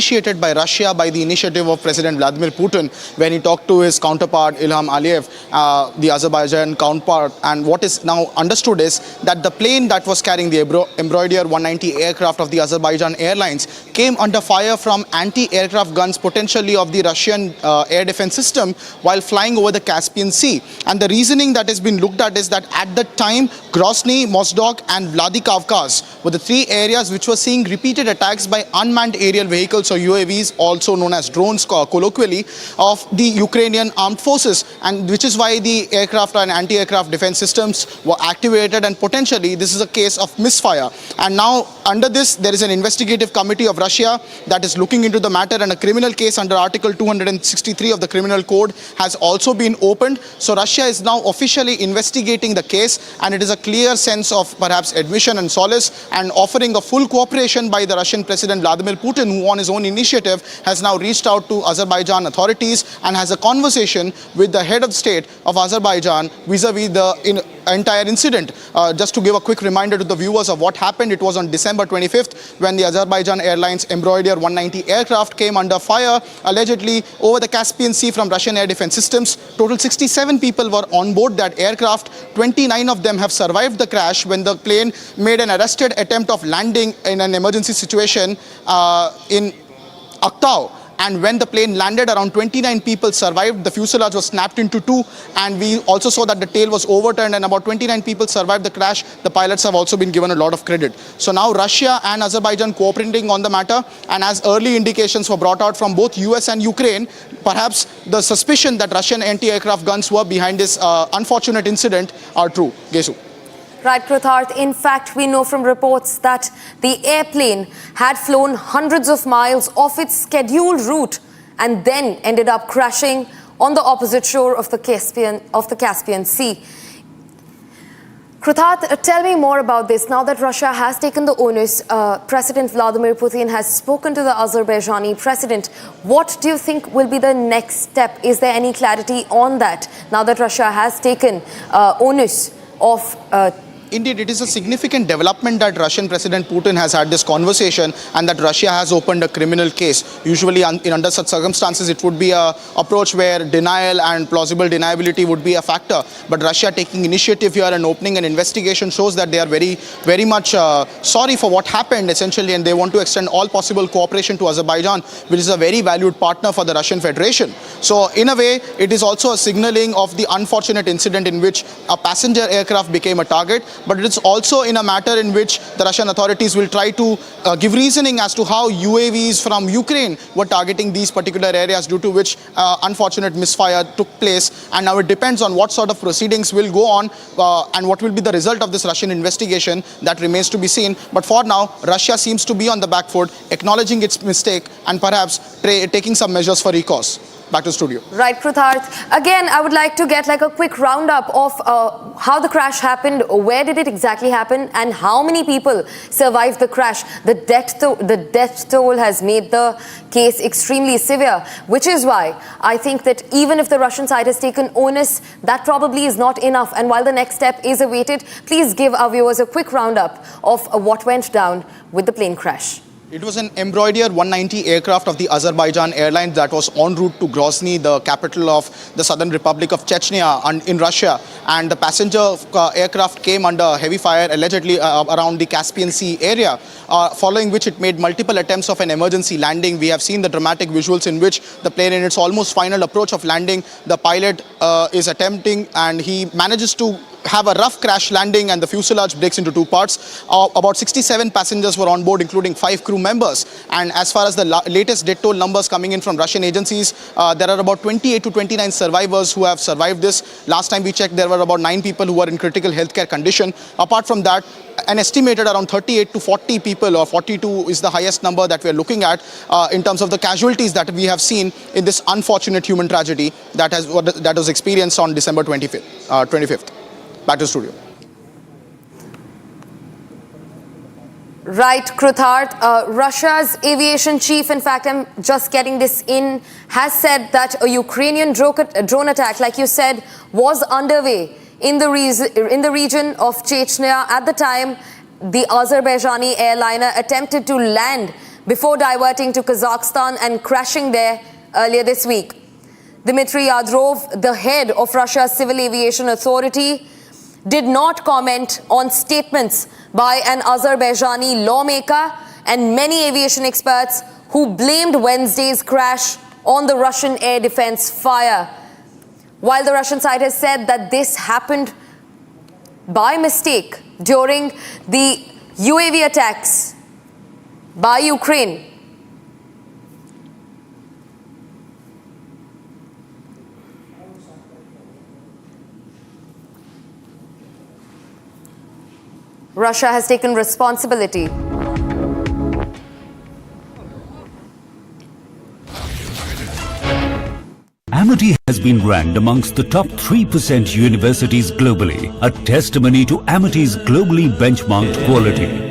initiated by Russia by the initiative of President Vladimir Putin when he talked to his counterpart Ilham Aliyev, the Azerbaijan counterpart. And what is now understood is that the plane that was carrying the Embraer 190 aircraft of the Azerbaijan Airlines came under fire from anti-aircraft guns potentially of the Russian air defense system while flying over the Caspian Sea. And the reasoning that has been looked at is that at the time, Grozny, Mozdok and Vladikavkaz were the three areas which were seeing repeated attacks by unmanned aerial vehicles or UAVs, also known as drones colloquially, of the Ukrainian armed forces, and which is why the aircraft and anti-aircraft defense systems were activated, and potentially this is a case of misfire. And now under this there is an investigative committee of Russia that is looking into the matter, and a criminal case under Article 263 of the Criminal Code has also been opened. So Russia is now officially investigating the case, and it is a clear sense of perhaps admission and solace and offering a full cooperation by the Russian President Vladimir Putin, who on his own initiative has now reached out to Azerbaijan authorities and has a conversation with the head of state of Azerbaijan vis-a-vis the entire incident. Just to give a quick reminder to the viewers of what happened, it was on December 25th when the Azerbaijan Airlines Embraer 190 aircraft came under fire allegedly over the Caspian Sea from Russian air defense systems. Total 67 people were on board that aircraft. 29 of them have survived the crash when the plane made an arrested attempt of landing in an emergency situation in Aktau. And when the plane landed, around 29 people survived. The fuselage was snapped into two, and we also saw that the tail was overturned, and about 29 people survived the crash. The pilots have also been given a lot of credit. So now Russia and Azerbaijan cooperating on the matter, and as early indications were brought out from both US and Ukraine, perhaps the suspicion that Russian anti-aircraft guns were behind this unfortunate incident are true. Gesu. Right, Krutharth. In fact, we know from reports that the airplane had flown hundreds of miles off its scheduled route and then ended up crashing on the opposite shore of the Caspian Sea. Krutharth, tell me more about this. Now that Russia has taken the onus, President Vladimir Putin has spoken to the Azerbaijani president. What do you think will be the next step? Is there any clarity on that now that Russia has taken onus of Indeed, it is a significant development that Russian President Putin has had this conversation and that Russia has opened a criminal case. Usually under such circumstances, it would be an approach where denial and plausible deniability would be a factor. But Russia taking initiative here and opening an investigation shows that they are very much sorry for what happened essentially, and they want to extend all possible cooperation to Azerbaijan, which is a very valued partner for the Russian Federation. So in a way, it is also a signaling of the unfortunate incident in which a passenger aircraft became a target. But it is also in a matter in which the Russian authorities will try to give reasoning as to how UAVs from Ukraine were targeting these particular areas, due to which unfortunate misfire took place. And now it depends on what sort of proceedings will go on and what will be the result of this Russian investigation. That remains to be seen. But for now, Russia seems to be on the back foot, acknowledging its mistake and perhaps taking some measures for recourse. Back to studio. Right, Krutharth. Again, I would like to get like a quick roundup of how the crash happened, where did it exactly happen, and how many people survived the crash. The death toll has made the case extremely severe, which is why I think that even if the Russian side has taken onus, that probably is not enough. And while the next step is awaited, please give our viewers a quick roundup of what went down with the plane crash. It was an Embraer 190 aircraft of the Azerbaijan Airlines that was en route to Grozny, the capital of the southern republic of Chechnya in Russia. And the passenger aircraft came under heavy fire allegedly around the Caspian Sea area, following which it made multiple attempts of an emergency landing. We have seen the dramatic visuals in which the plane, in its almost final approach of landing, the pilot is attempting, and he manages to have a rough crash landing, and the fuselage breaks into two parts. About 67 passengers were on board, including 5 crew members. And as far as the latest death toll numbers coming in from Russian agencies, there are about 28 to 29 survivors who have survived this. Last time we checked, there were about 9 people who were in critical healthcare condition. Apart from that, an estimated around 38 to 40 people, or 42 is the highest number that we are looking at in terms of the casualties that we have seen in this unfortunate human tragedy that was experienced on December 25th. Back to studio. Right, Krutharth. Russia's aviation chief, in fact, I'm just getting this in, has said that a Ukrainian drone attack, like you said, was underway in the region of Chechnya. At the time, the Azerbaijani airliner attempted to land before diverting to Kazakhstan and crashing there earlier this week. Dmitry Yadrov, the head of Russia's Civil Aviation Authority, did not comment on statements by an Azerbaijani lawmaker and many aviation experts who blamed Wednesday's crash on the Russian air defense fire. While the Russian side has said that this happened by mistake during the UAV attacks by Ukraine. Russia has taken responsibility. Amity has been ranked amongst the top 3% universities globally, a testimony to Amity's globally benchmarked quality.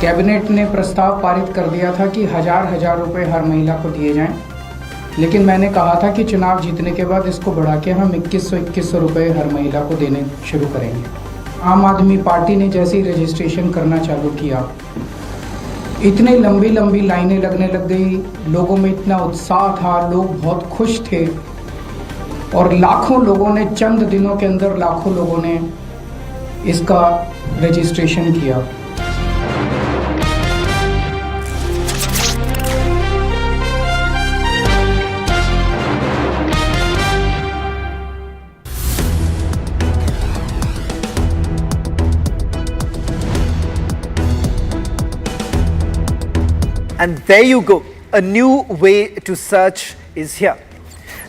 Cabinet ने प्रस्ताव पारित कर दिया था कि हजार रुपए हर महिला को दिए जाएं, लेकिन मैंने कहा था कि चुनाव जीतने के बाद इसको बढ़ा के हम 2100 रुपए हर महिला को देने शुरू करेंगे। आम आदमी पार्टी ने जैसे ही रजिस्ट्रेशन करना चालू किया, इतनी लंबी लाइनें लगने लग गई, लोगों में इतना उत्साह था, लोग बहुत खुश थे और लाखों लोगों ने, चंद दिनों के अंदर लाखों लोगों ने इसका रजिस्ट्रेशन किया। And there you go, a new way to search is here.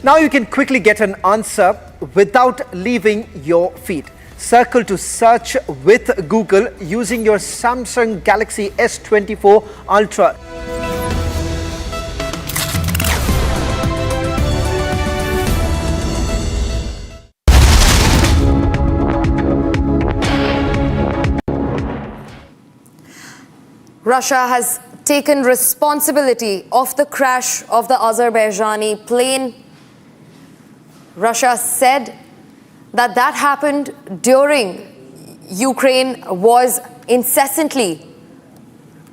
Now you can quickly get an answer without leaving your feed. Circle to search with Google using your Samsung Galaxy S24 Ultra. Russia has taken responsibility of the crash of the Azerbaijani plane. Russia said that happened during Ukraine was incessantly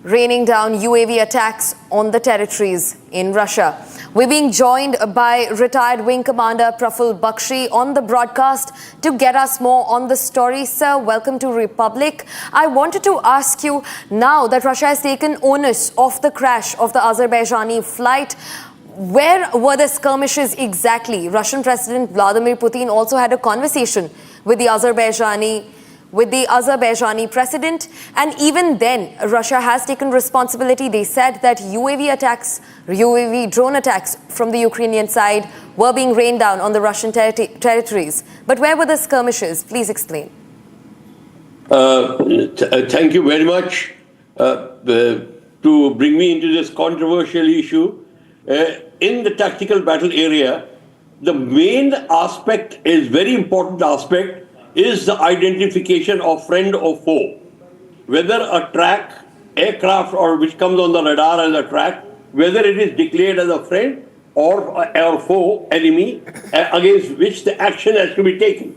raining down UAV attacks on the territories in Russia. We're being joined by retired Wing Commander Praful Bakshi on the broadcast to get us more on the story. Sir, welcome to Republic. I wanted to ask you, now that Russia has taken onus of the crash of the Azerbaijani flight, where were the skirmishes exactly? Russian President Vladimir Putin also had a conversation with the Azerbaijani president, and even then Russia has taken responsibility. They said that UAV drone attacks from the Ukrainian side were being rained down on the Russian territories. But where were the skirmishes? Please explain. Thank you very much to bring me into this controversial issue. In the tactical battle area, the main aspect is very important aspect is the identification of friend or foe. Whether a track, aircraft, or which comes on the radar as a track, whether it is declared as a friend or foe, enemy, against which the action has to be taken.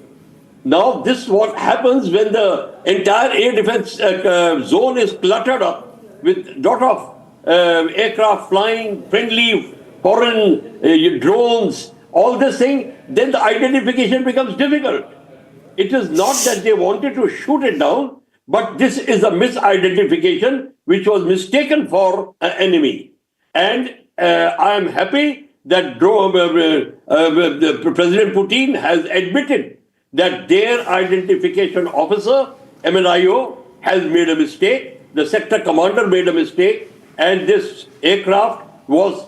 Now, this is what happens when the entire air defense zone is cluttered up with lot of aircraft flying, friendly, foreign drones, all this thing, then the identification becomes difficult. It is not that they wanted to shoot it down, but this is a misidentification which was mistaken for an enemy. And I am happy that President Putin has admitted that their identification officer, MNIO, has made a mistake. The sector commander made a mistake, and this aircraft was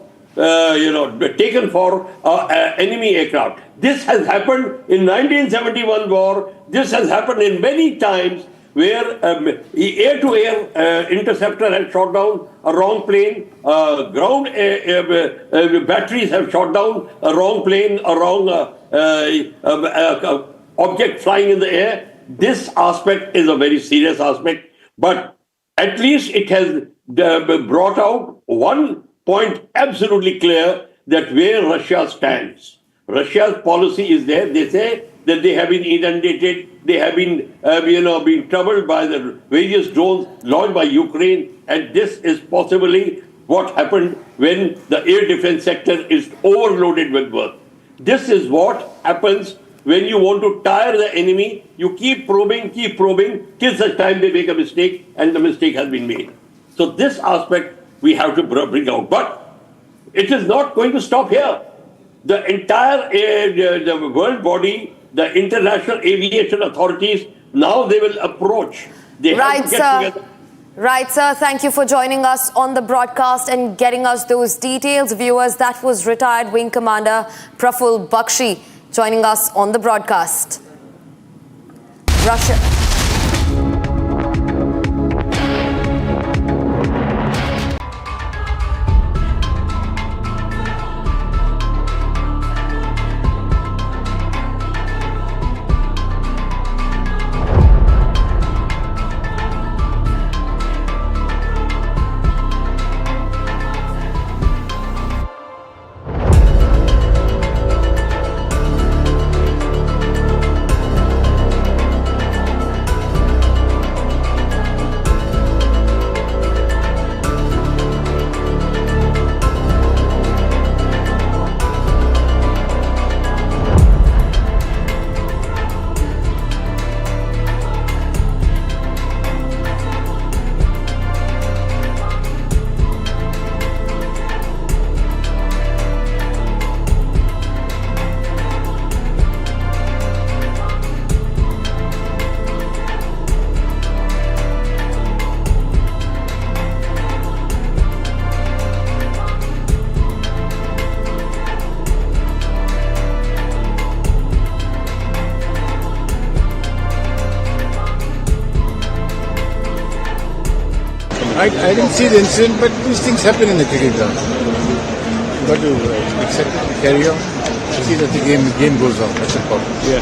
taken for enemy aircraft. This has happened in 1971 war. This has happened in many times where air-to-air interceptor has shot down a wrong plane, ground batteries have shot down a wrong plane, a wrong object flying in the air. This aspect is a very serious aspect, but at least it has brought out one point absolutely clear, that where Russia stands. Russia's policy is there. They say that they have been inundated, they have been, being troubled by the various drones launched by Ukraine, and this is possibly what happened when the air defense sector is overloaded with work. This is what happens when you want to tire the enemy. You keep probing, till such time they make a mistake, and the mistake has been made. So this aspect we have to bring out. But it is not going to stop here. The entire the world body, the international aviation authorities, now they will approach. They have to get together. Right, sir. Thank you for joining us on the broadcast and getting us those details. Viewers, that was retired Wing Commander Praful Bakshi joining us on the broadcast. Russia. I didn't see the incident, but these things happen in the cricket ground. You've got to accept it, carry on, see that the game goes on. That's important. Yeah.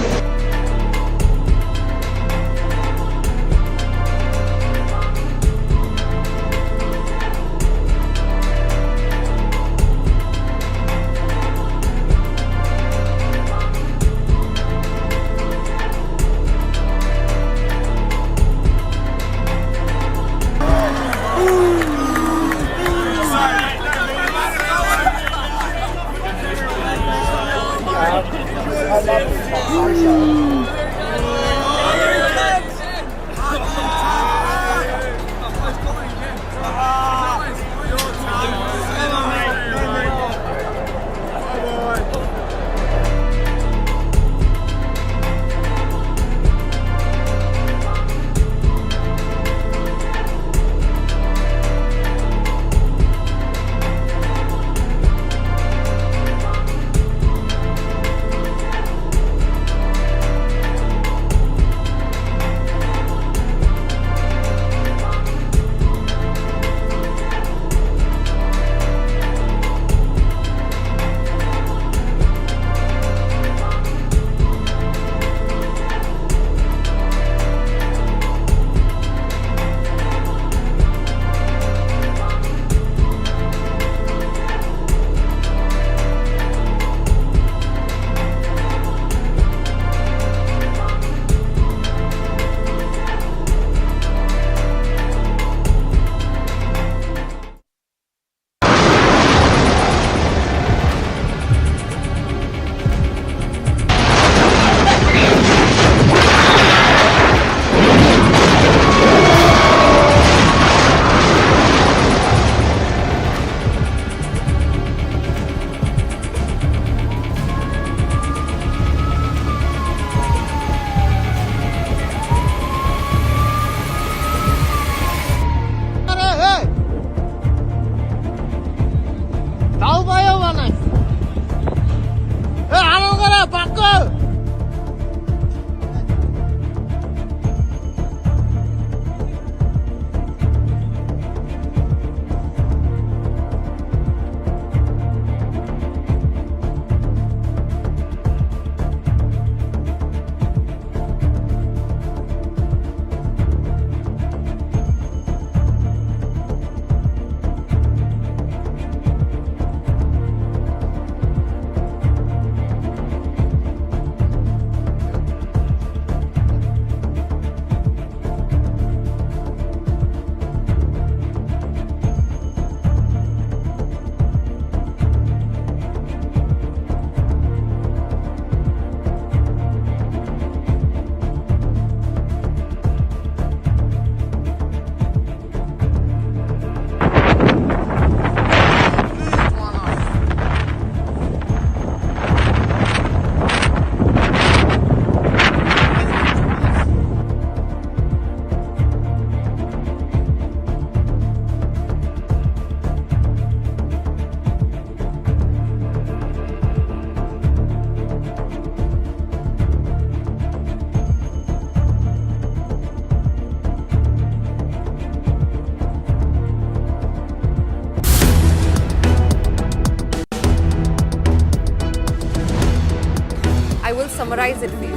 summarize it for you.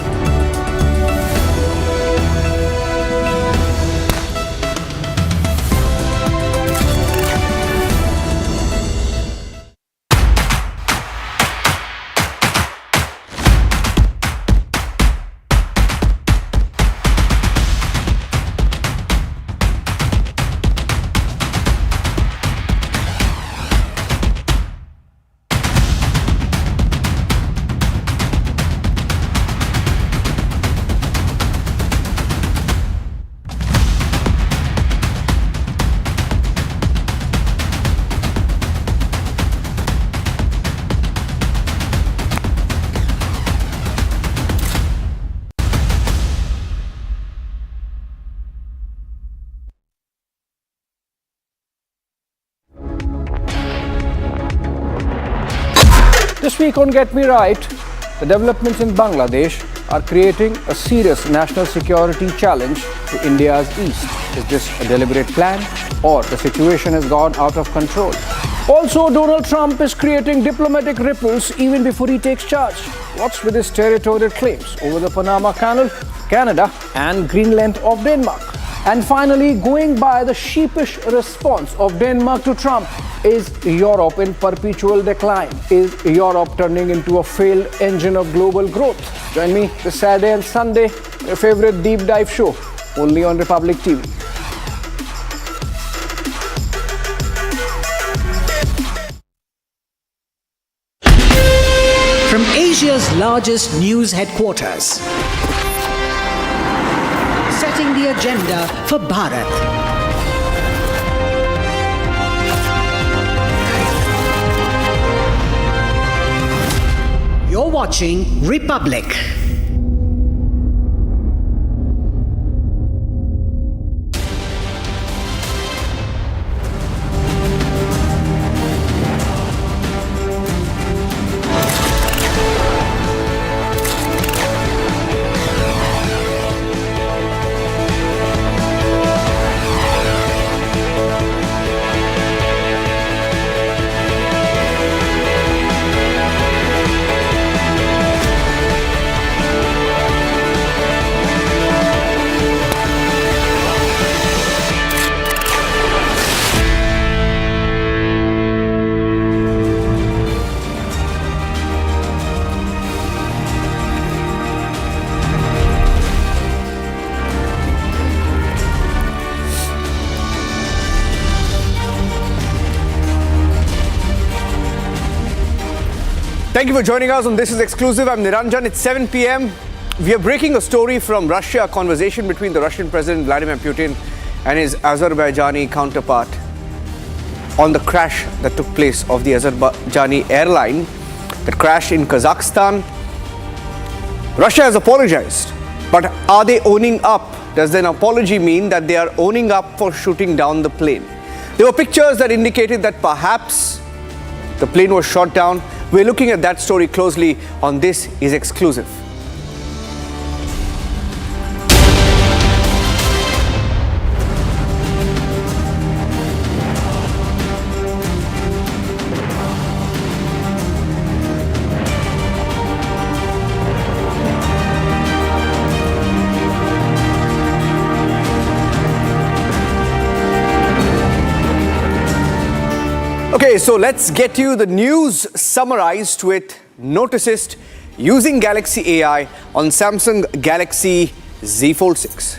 This week on Get Me Right, the developments in Bangladesh are creating a serious national security challenge to India's east. Is this a deliberate plan or the situation has gone out of control? Also, Donald Trump is creating diplomatic ripples even before he takes charge. What's with his territorial claims over the Panama Canal, Canada and Greenland of Denmark? And finally, going by the sheepish response of Denmark to Trump, is Europe in perpetual decline? Is Europe turning into a failed engine of global growth? Join me this Saturday and Sunday, your favorite deep dive show, only on Republic TV. From Asia's largest news headquarters, setting the agenda for Bharat. You're watching Republic. Thank you for joining us on This is Exclusive. I'm Niranjan. It's 7 p.m. We are breaking a story from Russia, a conversation between the Russian President Vladimir Putin and his Azerbaijani counterpart on the crash that took place of the Azerbaijani Airline that crashed in Kazakhstan. Russia has apologized, but are they owning up? Does an apology mean that they are owning up for shooting down the plane? There were pictures that indicated that perhaps the plane was shot down. We're looking at that story closely on This is Exclusive. Okay, so let's get you the news summarized with noticed using Galaxy AI on Samsung Galaxy Z Fold 6.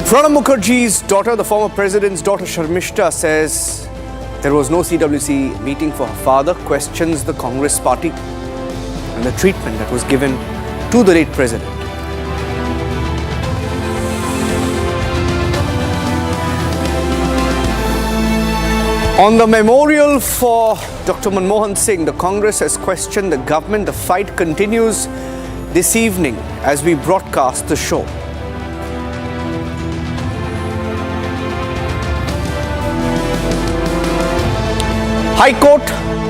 Pranab Mukherjee's daughter, the former president's daughter Sharmishta, says there was no CWC meeting for her father, questions the Congress party and the treatment that was given to the late president. On the memorial for Dr. Manmohan Singh, the Congress has questioned the government. The fight continues this evening as we broadcast the show. High Court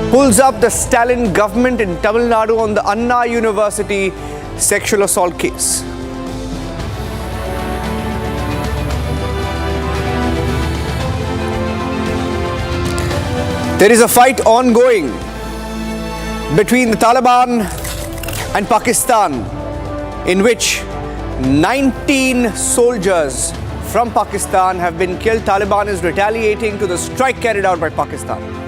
pulls up the Stalin government in Tamil Nadu on the Anna University sexual assault case. There is a fight ongoing between the Taliban and Pakistan, in which 19 soldiers from Pakistan have been killed. Taliban is retaliating to the strike carried out by Pakistan.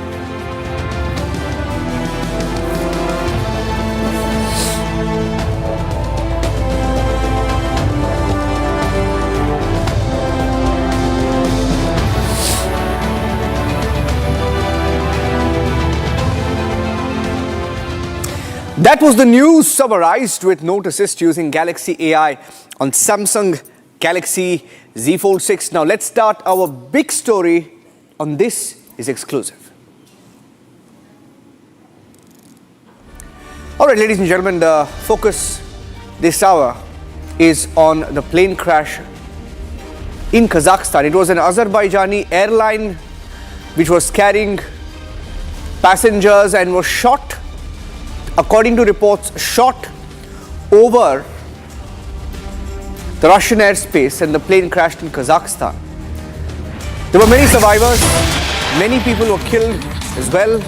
That was the news summarized with Note Assist using Galaxy AI on Samsung Galaxy Z Fold 6. Now let's start our big story on This Is Exclusive. All right, ladies and gentlemen, the focus this hour is on the plane crash in Kazakhstan. It was an Azerbaijani airline which was carrying passengers and was shot, according to reports, shot over the Russian airspace, and the plane crashed in Kazakhstan. There were many survivors, many people were killed as well.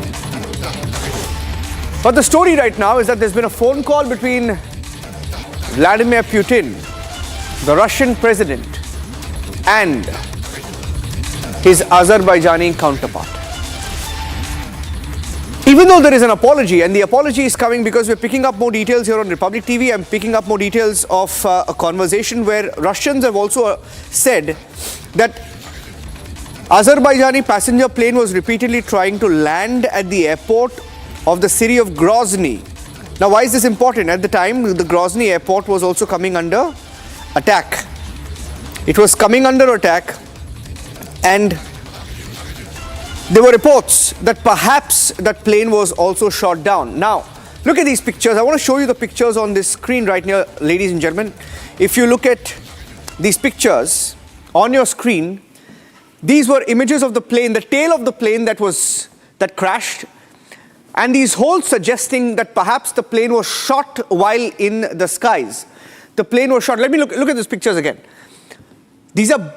But the story right now is that there's been a phone call between Vladimir Putin, the Russian president, and his Azerbaijani counterpart. Even though there is an apology, and the apology is coming because we're picking up more details here on Republic TV. I'm picking up more details of a conversation where Russians have also said that Azerbaijani passenger plane was repeatedly trying to land at the airport of the city of Grozny. Now, why is this important? At the time, the Grozny airport was also coming under attack. It was coming under attack, and there were reports that perhaps that plane was also shot down. Now, look at these pictures. I want to show you the pictures on this screen right now, ladies and gentlemen. If you look at these pictures on your screen, these were images of the plane, the tail of the plane that crashed, and these holes suggesting that perhaps the plane was shot while in the skies. The plane was shot. Let me look at these pictures again. These are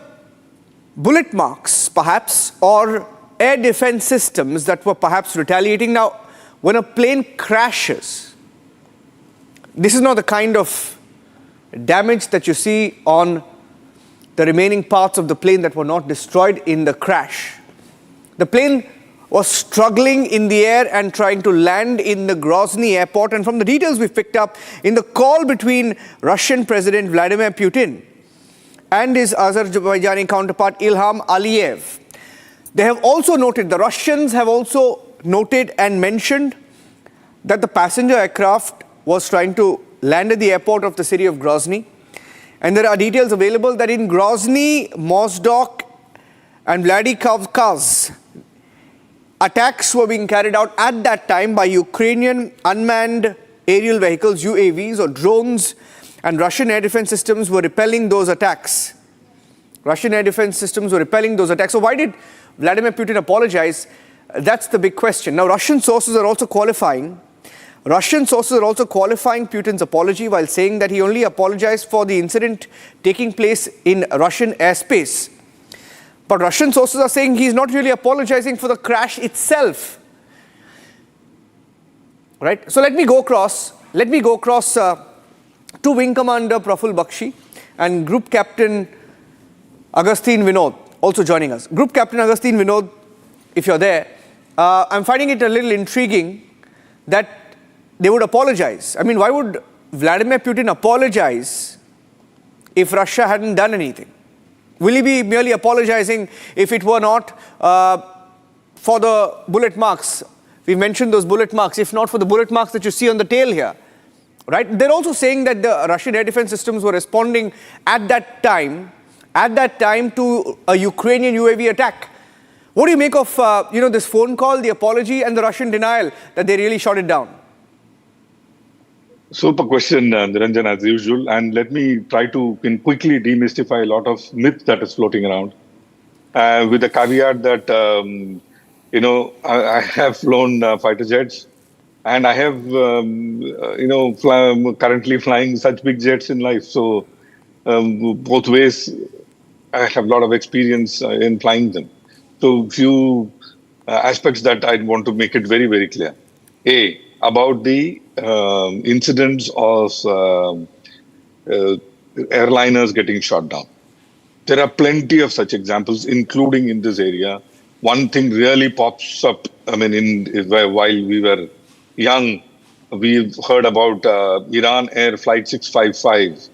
bullet marks, perhaps, or air defense systems that were perhaps retaliating. Now, when a plane crashes, this is not the kind of damage that you see on the remaining parts of the plane that were not destroyed in the crash. The plane was struggling in the air and trying to land in the Grozny airport. And from the details we've picked up in the call between Russian President Vladimir Putin and his Azerbaijani counterpart Ilham Aliyev, they have also noted, the Russians have also noted and mentioned that the passenger aircraft was trying to land at the airport of the city of Grozny. And there are details available that in Grozny, Mozdok and Vladikavkaz, attacks were being carried out at that time by Ukrainian unmanned aerial vehicles, UAVs or drones, and Russian air defense systems were repelling those attacks. So why did Vladimir Putin apologize? That's the big question. Now, Russian sources are also qualifying Putin's apology while saying that he only apologized for the incident taking place in Russian airspace. But Russian sources are saying he's not really apologizing for the crash itself. Right? So let me go across to Wing Commander Praful Bakshi and Group Captain Agustin Vinod also joining us. Group Captain Agustin Vinod, if you're there, I'm finding it a little intriguing that they would apologize. I mean, why would Vladimir Putin apologize if Russia hadn't done anything? Will he be merely apologizing if it were not for the bullet marks? We mentioned those bullet marks, if not for the bullet marks that you see on the tail here. Right? They're also saying that the Russian air defense systems were responding at that time to a Ukrainian UAV attack. What do you make of this phone call, the apology, and the Russian denial that they really shot it down? Super question, Niranjan, as usual. And let me try to quickly demystify a lot of myth that is floating around. With the caveat that, I have flown fighter jets. And I have, currently flying such big jets in life. So both ways, I have a lot of experience in flying them. So few aspects that I want to make it very, very clear. A, about the incidents of airliners getting shot down. There are plenty of such examples, including in this area. One thing really pops up. I mean, while we were young, we've heard about Iran Air Flight 655.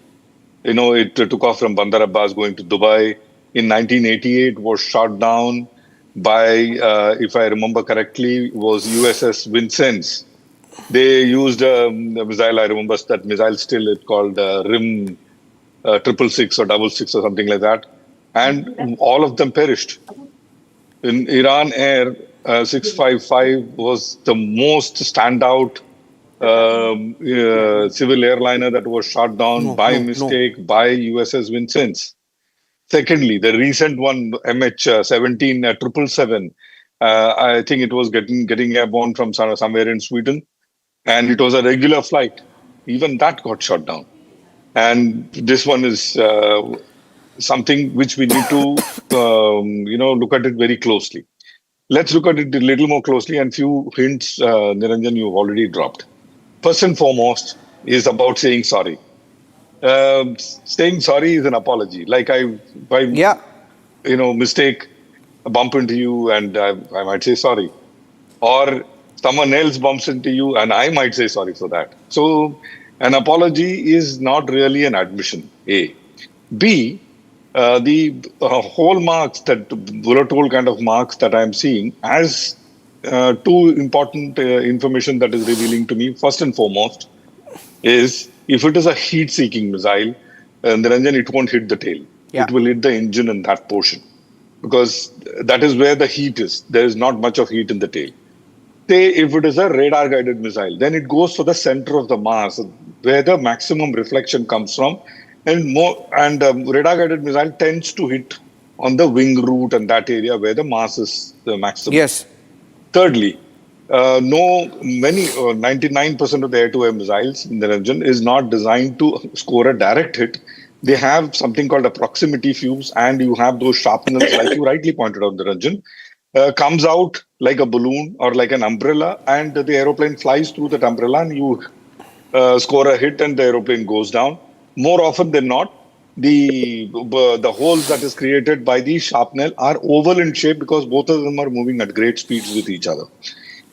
It took off from Bandar Abbas going to Dubai. In 1988, was shot down by, if I remember correctly, was USS Vincennes. They used a missile. I remember that missile still. It's called RIM 666 or 66 or something like that, and all of them perished. In Iran Air 655 was the most standout civil airliner that was shot down by mistake by USS Vincennes. Secondly, the recent one, MH17 777, I think it was getting airborne from somewhere in Sweden, and it was a regular flight. Even that got shot down. And this one is something which we need to, look at it very closely. Let's look at it a little more closely, and few hints, Niranjan, you've already dropped. First and foremost is about saying sorry. Saying sorry is an apology. Like mistake, bump into you, and I might say sorry, or someone else bumps into you, and I might say sorry for that. So an apology is not really an admission. A. B. The hallmarks, that bullet hole kind of marks that I'm seeing as two important information that is revealing to me. First and foremost is, if it is a heat-seeking missile, Niranjan, it won't hit the tail. Yeah. It will hit the engine in that portion, because that is where the heat is. There is not much of heat in the tail. Say if it is a radar-guided missile, then it goes to the center of the mass, where the maximum reflection comes from, and radar-guided missile tends to hit on the wing root and that area where the mass is the maximum. Yes. Thirdly, 99% of the air-to-air missiles in the region is not designed to score a direct hit. They have something called a proximity fuse, and you have those sharpeners, like you rightly pointed out, Niranjan, comes out like a balloon or like an umbrella, and the aeroplane flies through that umbrella, and you score a hit and the aeroplane goes down. More often than not, the holes that is created by the sharpener are oval in shape, because both of them are moving at great speeds with each other.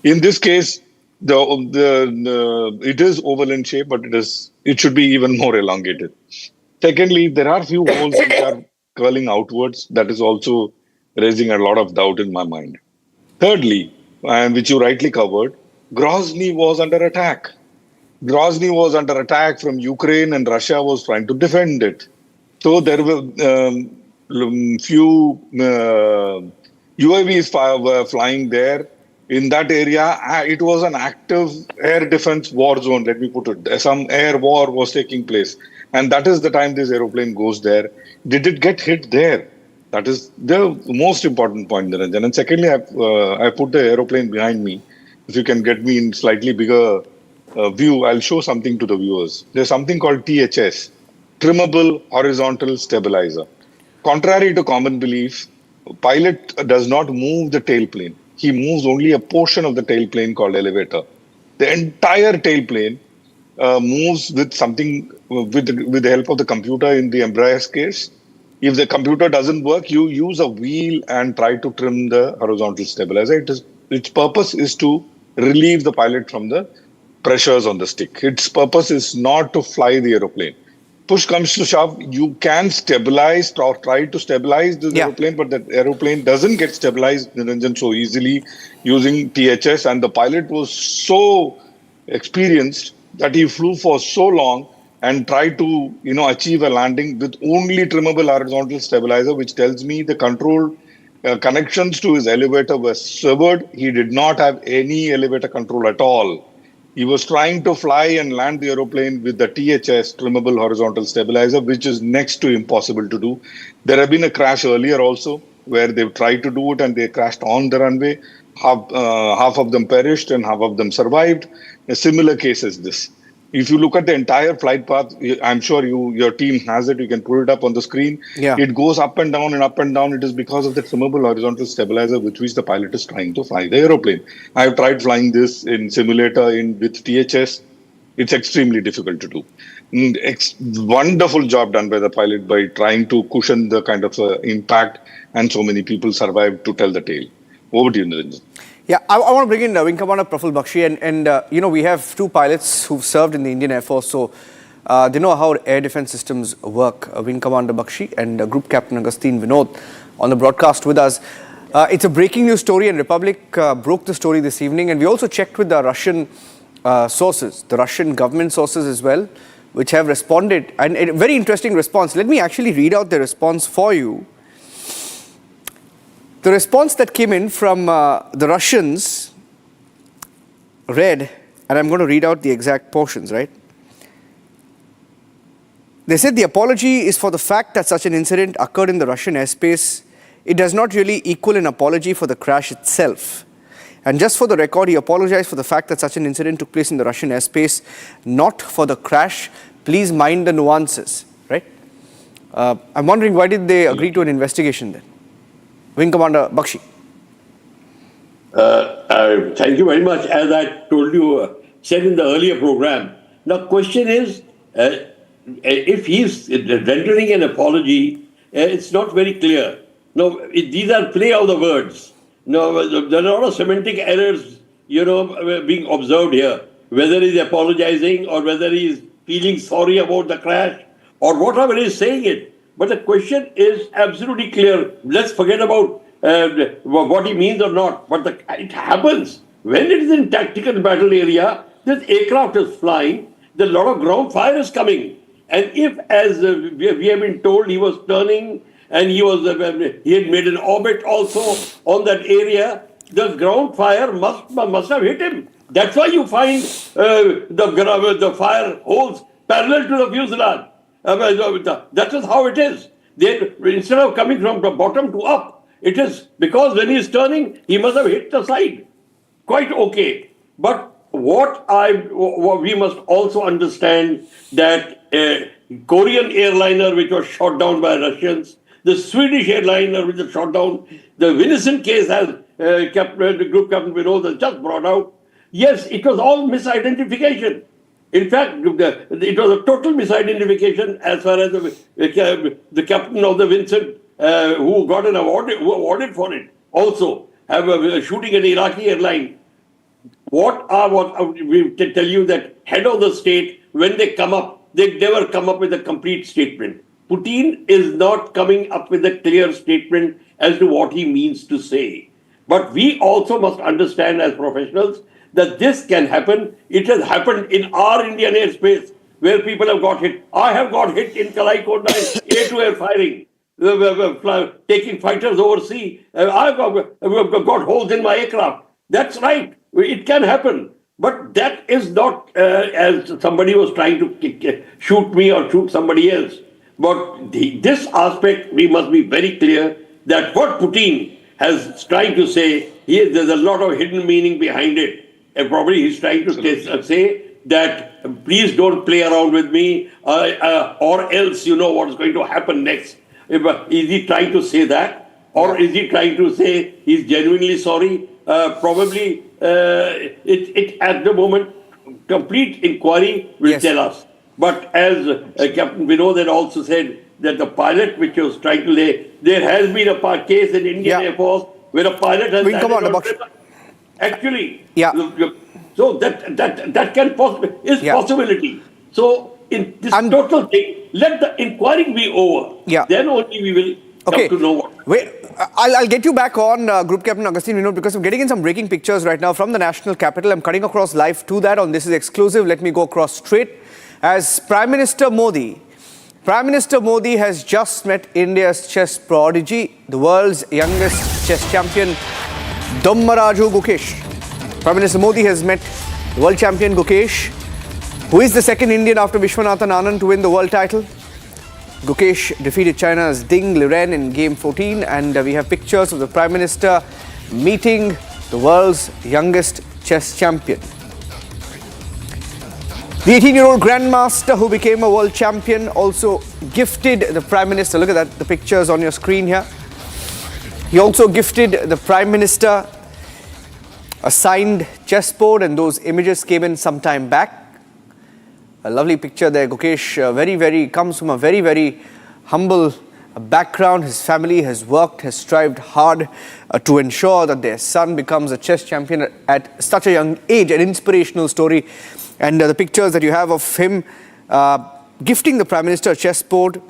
In this case, it is oval in shape, but it should be even more elongated. Secondly, there are few holes which are curling outwards. That is also raising a lot of doubt in my mind. Thirdly, and which you rightly covered, Grozny was under attack. Grozny was under attack from Ukraine, and Russia was trying to defend it. So there were few UAVs were flying there. In that area, it was an active air defense war zone, let me put it. Some air war was taking place. And that is the time this aeroplane goes there. Did it get hit there? That is the most important point, Niranjan. And secondly, I put the aeroplane behind me. If you can get me in slightly bigger view, I'll show something to the viewers. There's something called THS, Trimmable Horizontal Stabilizer. Contrary to common belief, pilot does not move the tailplane. He moves only a portion of the tailplane called elevator. The entire tailplane moves with something, with the help of the computer in the Embraer's case. If the computer doesn't work, you use a wheel and try to trim the horizontal stabilizer. Its purpose is to relieve the pilot from the pressures on the stick. Its purpose is not to fly the aeroplane. Push comes to shove, you can stabilize or try to stabilize the aeroplane, but the aeroplane doesn't get stabilized, Niranjan, so easily using THS. And the pilot was so experienced that he flew for so long and tried to, achieve a landing with only trimmable horizontal stabilizer, which tells me the control connections to his elevator were severed. He did not have any elevator control at all. He was trying to fly and land the aeroplane with the THS, trimmable horizontal stabilizer, which is next to impossible to do. There have been a crash earlier also where they've tried to do it and they crashed on the runway. Half of them perished and half of them survived. A similar case as this. If you look at the entire flight path, I'm sure your team has it. You can pull it up on the screen. Yeah. It goes up and down and up and down. It is because of the removable horizontal stabilizer with which the pilot is trying to fly the aeroplane. I have tried flying this in simulator with THS. It's extremely difficult to do. Wonderful job done by the pilot by trying to cushion the kind of impact, and so many people survived to tell the tale. Over to you, Niranjan. Yeah, I want to bring in Wing Commander Praful Bakshi, and we have two pilots who've served in the Indian Air Force, so they know how air defense systems work. Wing Commander Bakshi and Group Captain Agustin Vinod on the broadcast with us. It's a breaking news story, and Republic broke the story this evening, and we also checked with the Russian sources, the Russian government sources as well, which have responded, and a very interesting response. Let me actually read out the response for you. The response that came in from the Russians read, and I'm going to read out the exact portions, right? They said the apology is for the fact that such an incident occurred in the Russian airspace. It does not really equal an apology for the crash itself. And just for the record, he apologized for the fact that such an incident took place in the Russian airspace, not for the crash. Please mind the nuances, right? I'm wondering, why did they agree to an investigation then? Wing Commander Bakshi. Thank you very much. As I told you, said in the earlier program, the question is, if he's rendering an apology, it's not very clear. No, these are play of the words. No, there are a lot of semantic errors, being observed here. Whether he's apologizing or whether he's feeling sorry about the crash or whatever he's saying it. But the question is absolutely clear. Let's forget about what he means or not. But it happens. When it is in tactical battle area, this aircraft is flying, there's a lot of ground fire is coming. And if, as we have been told, he was turning and he had made an orbit also on that area, the ground fire must have hit him. That's why you find the fire holes parallel to the fuselage. That is how it is. Instead of coming from the bottom to up, it is because when he is turning, he must have hit the side. Quite okay. But what we must also understand that Korean airliner which was shot down by Russians, the Swedish airliner which was shot down, the Vincent case as the Group Captain Vinod has just brought out. Yes, it was all misidentification. In fact, it was a total misidentification as far as the captain of the Vincent, who got an awarded for it, also shooting an Iraqi airline. We tell you that head of the state, when they come up, they never come up with a complete statement. Putin is not coming up with a clear statement as to what he means to say. But we also must understand as professionals that this can happen. It has happened in our Indian airspace where people have got hit. I have got hit in Kalai-Kota air-to-air firing, taking fighters overseas. I've got holes in my aircraft. That's right. It can happen. But that is not as somebody was trying to shoot me or shoot somebody else. But this aspect, we must be very clear that what Putin has tried to say, there's a lot of hidden meaning behind it. And probably he's trying to say that please don't play around with me or else you know what's going to happen next. Is he trying to say that? Or is he trying to say he's genuinely sorry? Probably it at the moment, complete inquiry will tell us. But as Captain Vinod had also said, that the pilot which was trying to lay, there has been a case in Indian Air Force where a pilot has actually, so that can possibility. So in this total thing, let the inquiry be over. Then only we will come to know what. Wait, I'll get you back on Group Captain Agustin Vinod, because I'm getting in some breaking pictures right now from the national capital. I'm cutting across live to that on This Is Exclusive. Let me go across straight. As Prime Minister Modi has just met India's chess prodigy, the world's youngest chess champion, Dommaraju Gukesh. Prime Minister Modi has met the world champion Gukesh, who is the second Indian after Vishwanathan Anand to win the world title. Gukesh defeated China's Ding Liren in Game 14, and we have pictures of the Prime Minister meeting the world's youngest chess champion. The 18-year-old grandmaster who became a world champion also gifted the Prime Minister, look at that, the pictures on your screen here. He also gifted the Prime Minister a signed chessboard, and those images came in some time back. A lovely picture there. Gukesh comes from a very humble background. His family has worked, has strived hard to ensure that their son becomes a chess champion at such a young age. An inspirational story. And the pictures that you have of him gifting the Prime Minister a chessboard,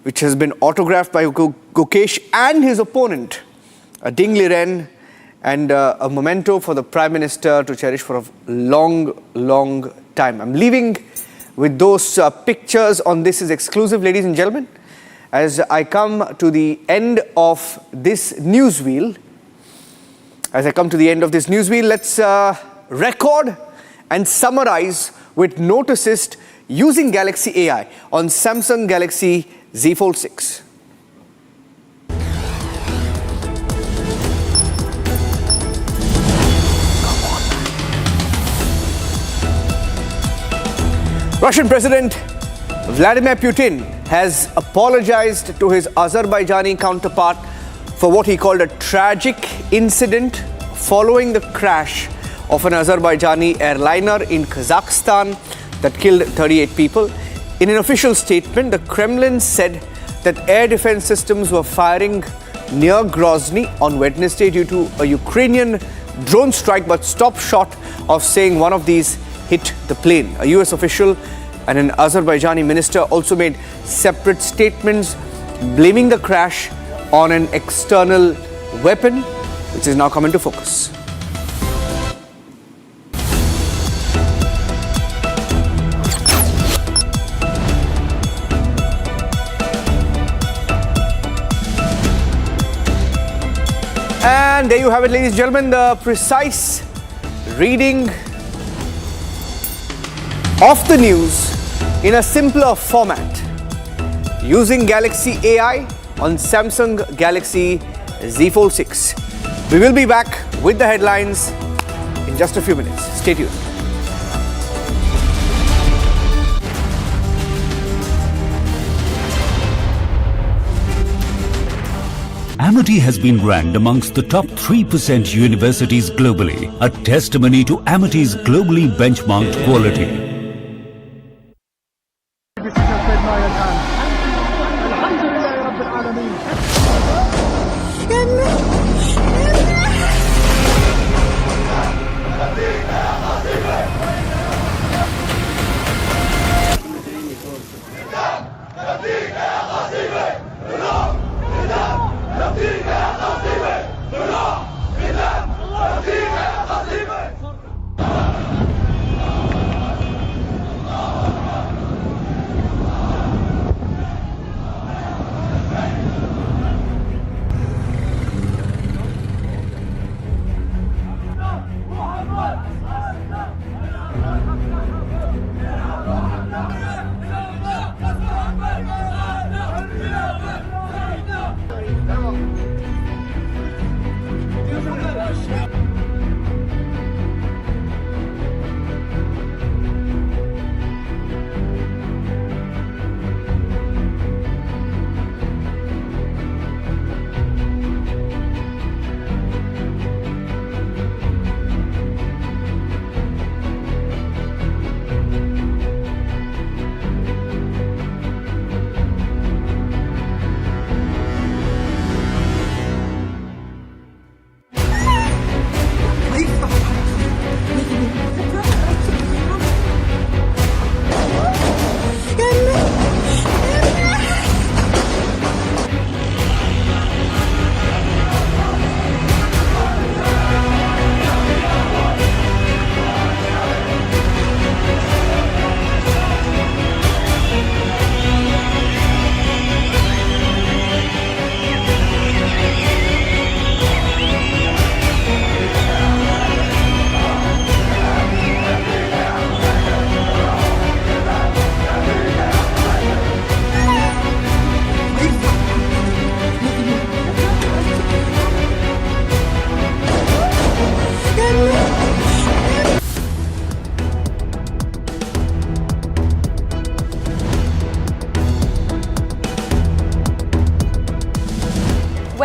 which has been autographed by Gukesh and his opponent, Ding Liren, and a memento for the Prime Minister to cherish for a long time. I'm leaving with those pictures on This Is Exclusive, ladies and gentlemen. As I come to the end of this newsreel, let's record and summarize with Note Assist using Galaxy AI on Samsung Galaxy Z Fold 6. Russian President Vladimir Putin has apologized to his Azerbaijani counterpart for what he called a tragic incident following the crash of an Azerbaijani airliner in Kazakhstan that killed 38 people. In an official statement, the Kremlin said that air defense systems were firing near Grozny on Wednesday due to a Ukrainian drone strike, but stopped short of saying one of these hit the plane. A US official and an Azerbaijani minister also made separate statements blaming the crash on an external weapon, which is now come into focus. And there you have it, ladies and gentlemen, the precise reading of the news in a simpler format using Galaxy AI on Samsung Galaxy Z Fold 6. We will be back with the headlines in just a few minutes. Stay tuned. Amity has been ranked amongst the top 3% universities globally, a testimony to Amity's globally benchmarked quality.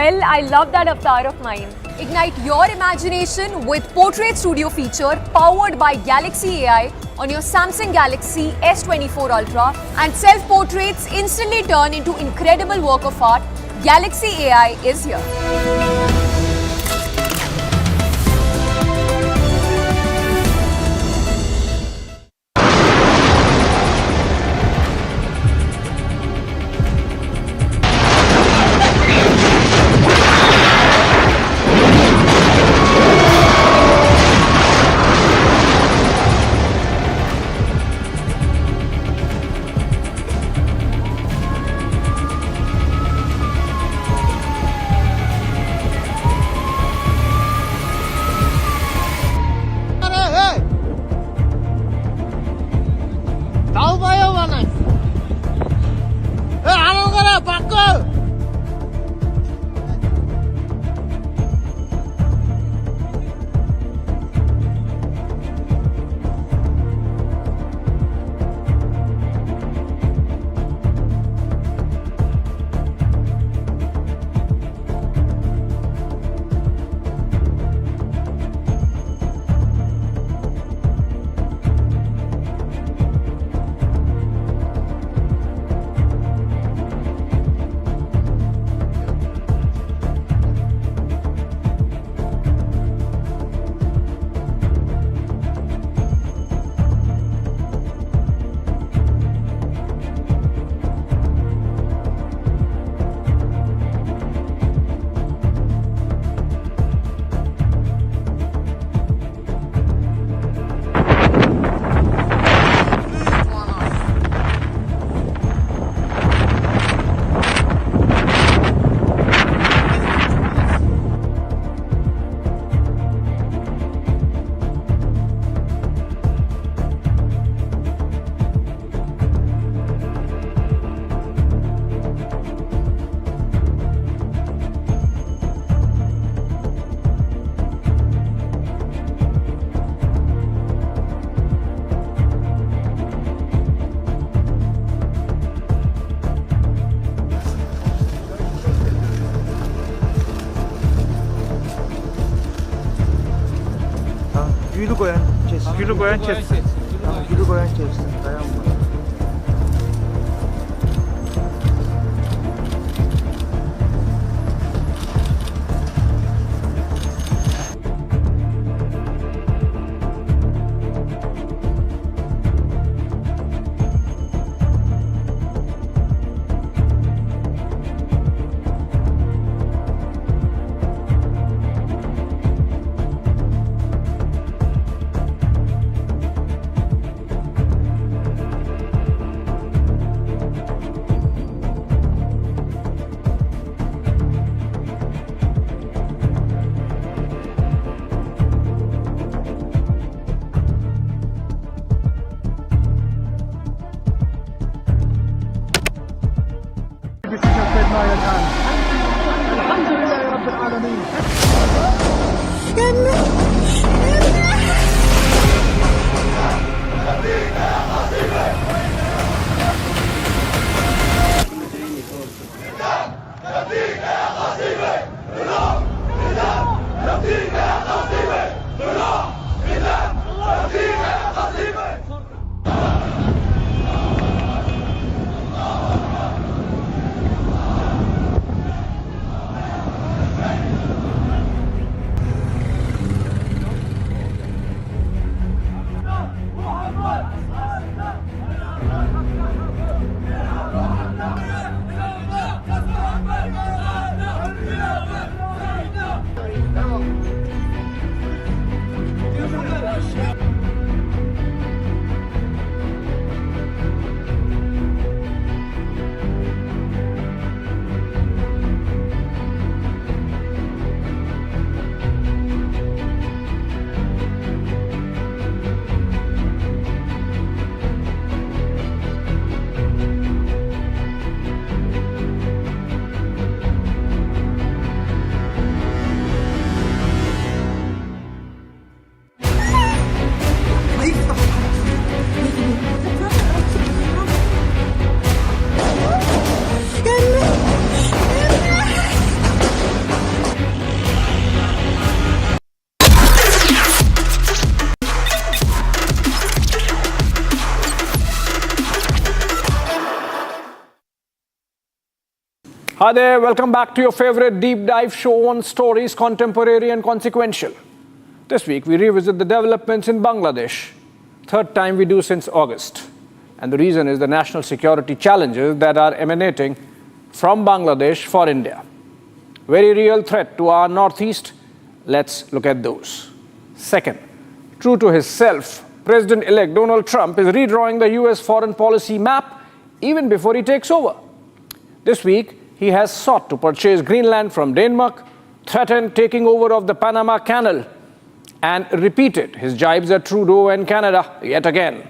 Well, I love that avatar of mine. Ignite your imagination with Portrait Studio feature powered by Galaxy AI on your Samsung Galaxy S24 Ultra, and self-portraits instantly turn into incredible work of art. Galaxy AI is here. Güllü koyan çeksin. Güllü koyan çeksin. Dayanma. Hi there, welcome back to your favorite deep dive show on stories contemporary and consequential. This week we revisit the developments in Bangladesh. Third time we do since August. And the reason is the national security challenges that are emanating from Bangladesh for India. Very real threat to our northeast. Let's look at those. Second, true to his self, President-elect Donald Trump is redrawing the US foreign policy map even before he takes over. This week, he has sought to purchase Greenland from Denmark, threatened taking over of the Panama Canal, and repeated his jibes at Trudeau and Canada yet again.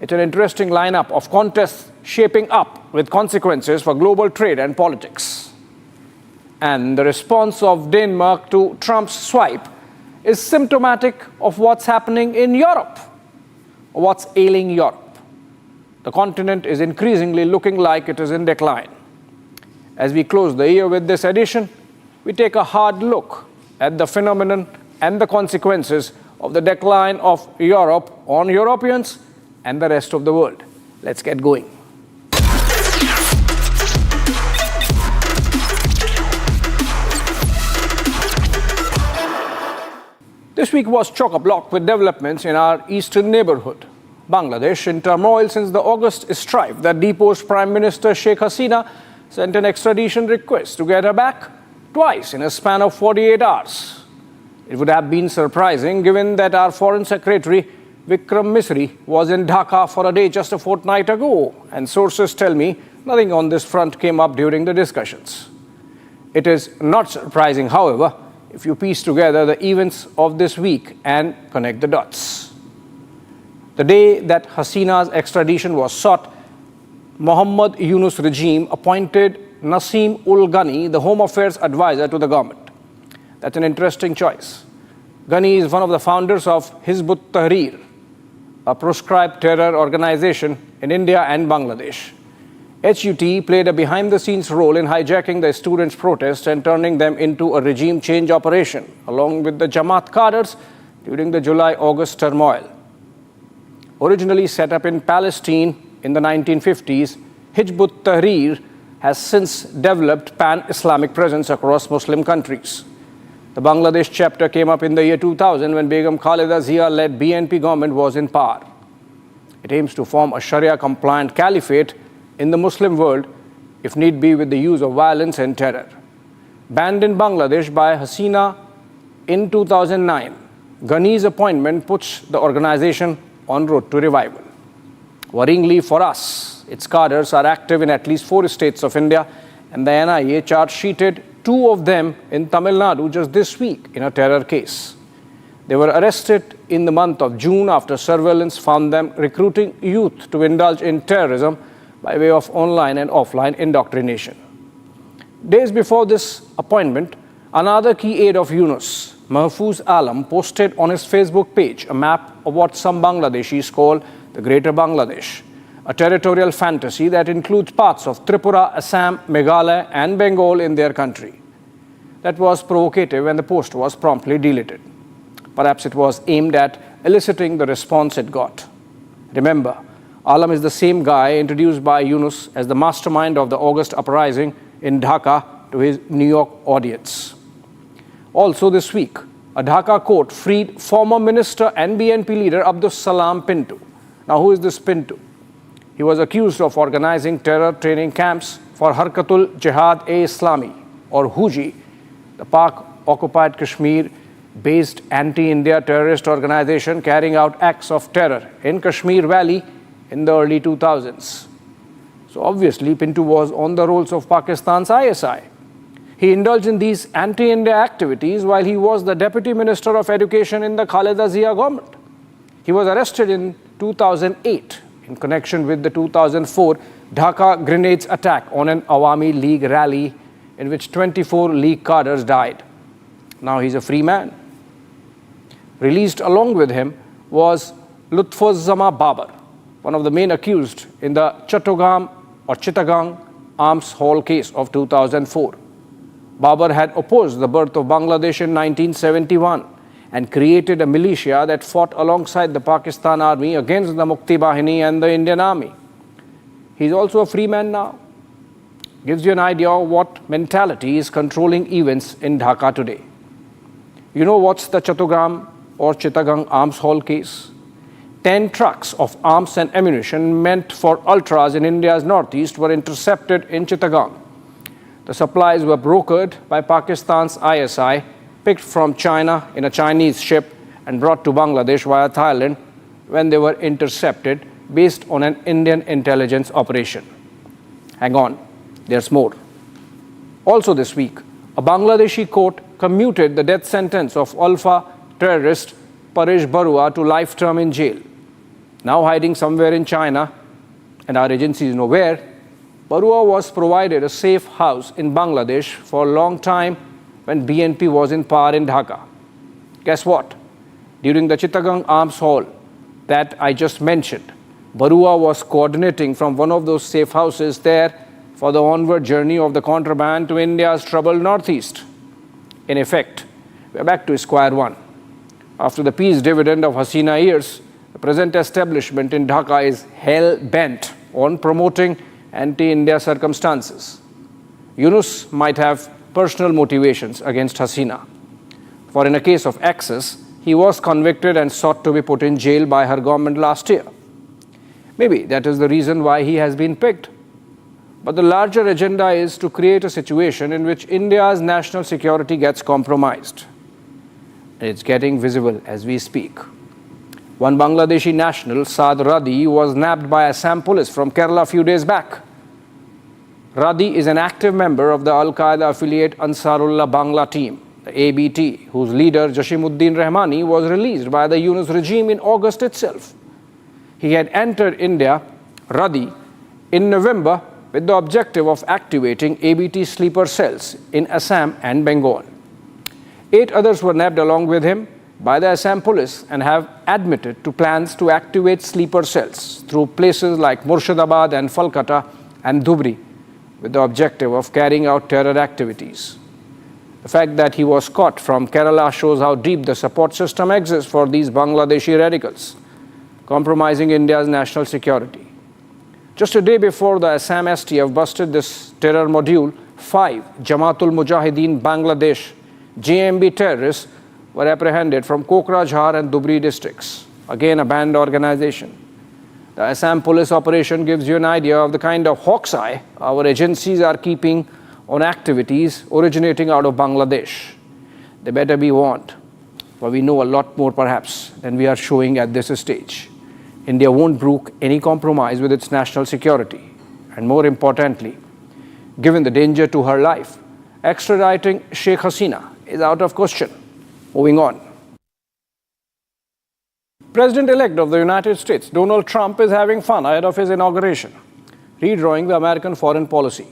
It's an interesting lineup of contests shaping up with consequences for global trade and politics. And the response of Denmark to Trump's swipe is symptomatic of what's happening in Europe, or what's ailing Europe. The continent is increasingly looking like it is in decline. As we close the year with this edition, we take a hard look at the phenomenon and the consequences of the decline of Europe on Europeans and the rest of the world. Let's get going. This week was chock-a-block with developments in our eastern neighborhood. Bangladesh, in turmoil since the August strife that deposed Prime Minister Sheikh Hasina, sent an extradition request to get her back twice in a span of 48 hours. It would have been surprising given that our Foreign Secretary Vikram Misri was in Dhaka for a day just a fortnight ago, and sources tell me nothing on this front came up during the discussions. It is not surprising, however, if you piece together the events of this week and connect the dots. The day that Hasina's extradition was sought, Mohammad Yunus regime appointed Nasim ul Ghani the Home Affairs advisor to the government. That's an interesting choice. Ghani is one of the founders of Hizb ut-Tahrir, a proscribed terror organization in India and Bangladesh. HUT played a behind-the-scenes role in hijacking the students' protests and turning them into a regime change operation, along with the Jamaat cadres during the July-August turmoil. Originally set up in Palestine in the 1950s, Hizb ut-Tahrir has since developed pan-Islamic presence across Muslim countries. The Bangladesh chapter came up in the year 2000 when Begum Khaleda Zia-led BNP government was in power. It aims to form a Sharia-compliant caliphate in the Muslim world, if need be with the use of violence and terror. Banned in Bangladesh by Hasina in 2009, Ghani's appointment puts the organization en route to revival. Worryingly for us, its cadres are active in at least 4 states of India, and the NIA charge-sheeted 2 of them in Tamil Nadu just this week in a terror case. They were arrested in the month of June after surveillance found them recruiting youth to indulge in terrorism by way of online and offline indoctrination. Days before this appointment, another key aide of Yunus, Mahfouz Alam, posted on his Facebook page a map of what some Bangladeshis call the Greater Bangladesh, a territorial fantasy that includes parts of Tripura, Assam, Meghalaya and Bengal in their country. That was provocative and the post was promptly deleted. Perhaps it was aimed at eliciting the response it got. Remember, Alam is the same guy introduced by Yunus as the mastermind of the August uprising in Dhaka to his New York audience. Also this week, a Dhaka court freed former minister and BNP leader Abdus Salam Pinto. Now, who is this Pinto? He was accused of organizing terror training camps for Harkatul Jihad-e-Islami, or Huji, the Pak-occupied Kashmir-based anti-India terrorist organization carrying out acts of terror in Kashmir Valley in the early 2000s. So obviously, Pinto was on the rolls of Pakistan's ISI. He indulged in these anti-India activities while he was the Deputy Minister of Education in the Khaleda Zia government. He was arrested in 2008 in connection with the 2004 Dhaka grenades attack on an Awami League rally in which 24 League cadres died. Now he's a free man. Released along with him was Lutfuzzama Babar, one of the main accused in the Chittagong arms haul case of 2004. Babar had opposed the birth of Bangladesh in 1971 and created a militia that fought alongside the Pakistan army against the Mukti Bahini and the Indian army. He's also a free man now. gives you an idea of what mentality is controlling events in Dhaka today. You know what's the Chattogram or Chittagong arms haul case? 10 trucks of arms and ammunition meant for ultras in India's northeast were intercepted in Chittagong. The supplies were brokered by Pakistan's ISI, picked from China in a Chinese ship and brought to Bangladesh via Thailand when they were intercepted based on an Indian intelligence operation. Hang on, there's more. Also this week, a Bangladeshi court commuted the death sentence of Ulfa terrorist Paresh Barua to life term in jail. Now hiding somewhere in China, and our agencies know where, Barua was provided a safe house in Bangladesh for a long time when BNP was in power in Dhaka. Guess what? During the Chittagong arms haul that I just mentioned, Barua was coordinating from one of those safe houses there for the onward journey of the contraband to India's troubled northeast. In effect, we're back to square one. After the peace dividend of Hasina years, the present establishment in Dhaka is hell-bent on promoting anti-India circumstances. Yunus might have personal motivations against Hasina. For in a case of excess, he was convicted and sought to be put in jail by her government last year. Maybe that is the reason why he has been picked. But the larger agenda is to create a situation in which India's national security gets compromised. It's getting visible as we speak. One Bangladeshi national, Saad Radi, was nabbed by Assam police from Kerala a few days back. Radi is an active member of the Al-Qaeda affiliate Ansarullah Bangla team, the ABT, whose leader Jashimuddin Rahmani was released by the Yunus regime in August itself. He had entered India, Radi, in November with the objective of activating ABT sleeper cells in Assam and Bengal. 8 others were nabbed along with him by the Assam police and have admitted to plans to activate sleeper cells through places like Murshidabad and Falkata and Dhubri with the objective of carrying out terror activities. The fact that he was caught from Kerala shows how deep the support system exists for these Bangladeshi radicals, compromising India's national security. Just a day before the Assam STF busted this terror module, 5 Jamaatul Mujahideen Bangladesh JMB terrorists were apprehended from Kokrajhar and Dhubri districts, again a banned organization. The Assam police operation gives you an idea of the kind of hawk's eye our agencies are keeping on activities originating out of Bangladesh. They better be warned, for we know a lot more perhaps than we are showing at this stage. India won't brook any compromise with its national security, and more importantly, given the danger to her life, extraditing Sheikh Hasina is out of question. Moving on. President-elect of the United States, Donald Trump, is having fun ahead of his inauguration, redrawing the American foreign policy.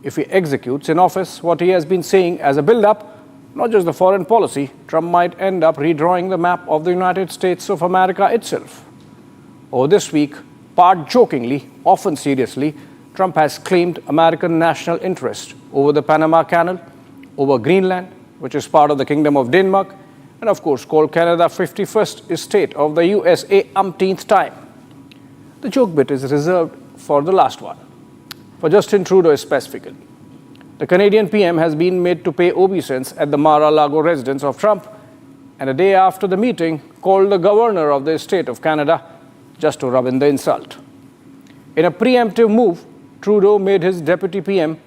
If he executes in office what he has been saying as a build-up, not just the foreign policy, Trump might end up redrawing the map of the United States of America itself. Over this week, part jokingly, often seriously, Trump has claimed American national interest over the Panama Canal, over Greenland, which is part of the Kingdom of Denmark, and of course called Canada 51st state of the USA umpteenth time. The joke bit is reserved for the last one, for Justin Trudeau specifically. The Canadian PM has been made to pay obeisance at the Mar-a-Lago residence of Trump, and a day after the meeting called the governor of the state of Canada just to rub in the insult. In a preemptive move, Trudeau made his deputy PM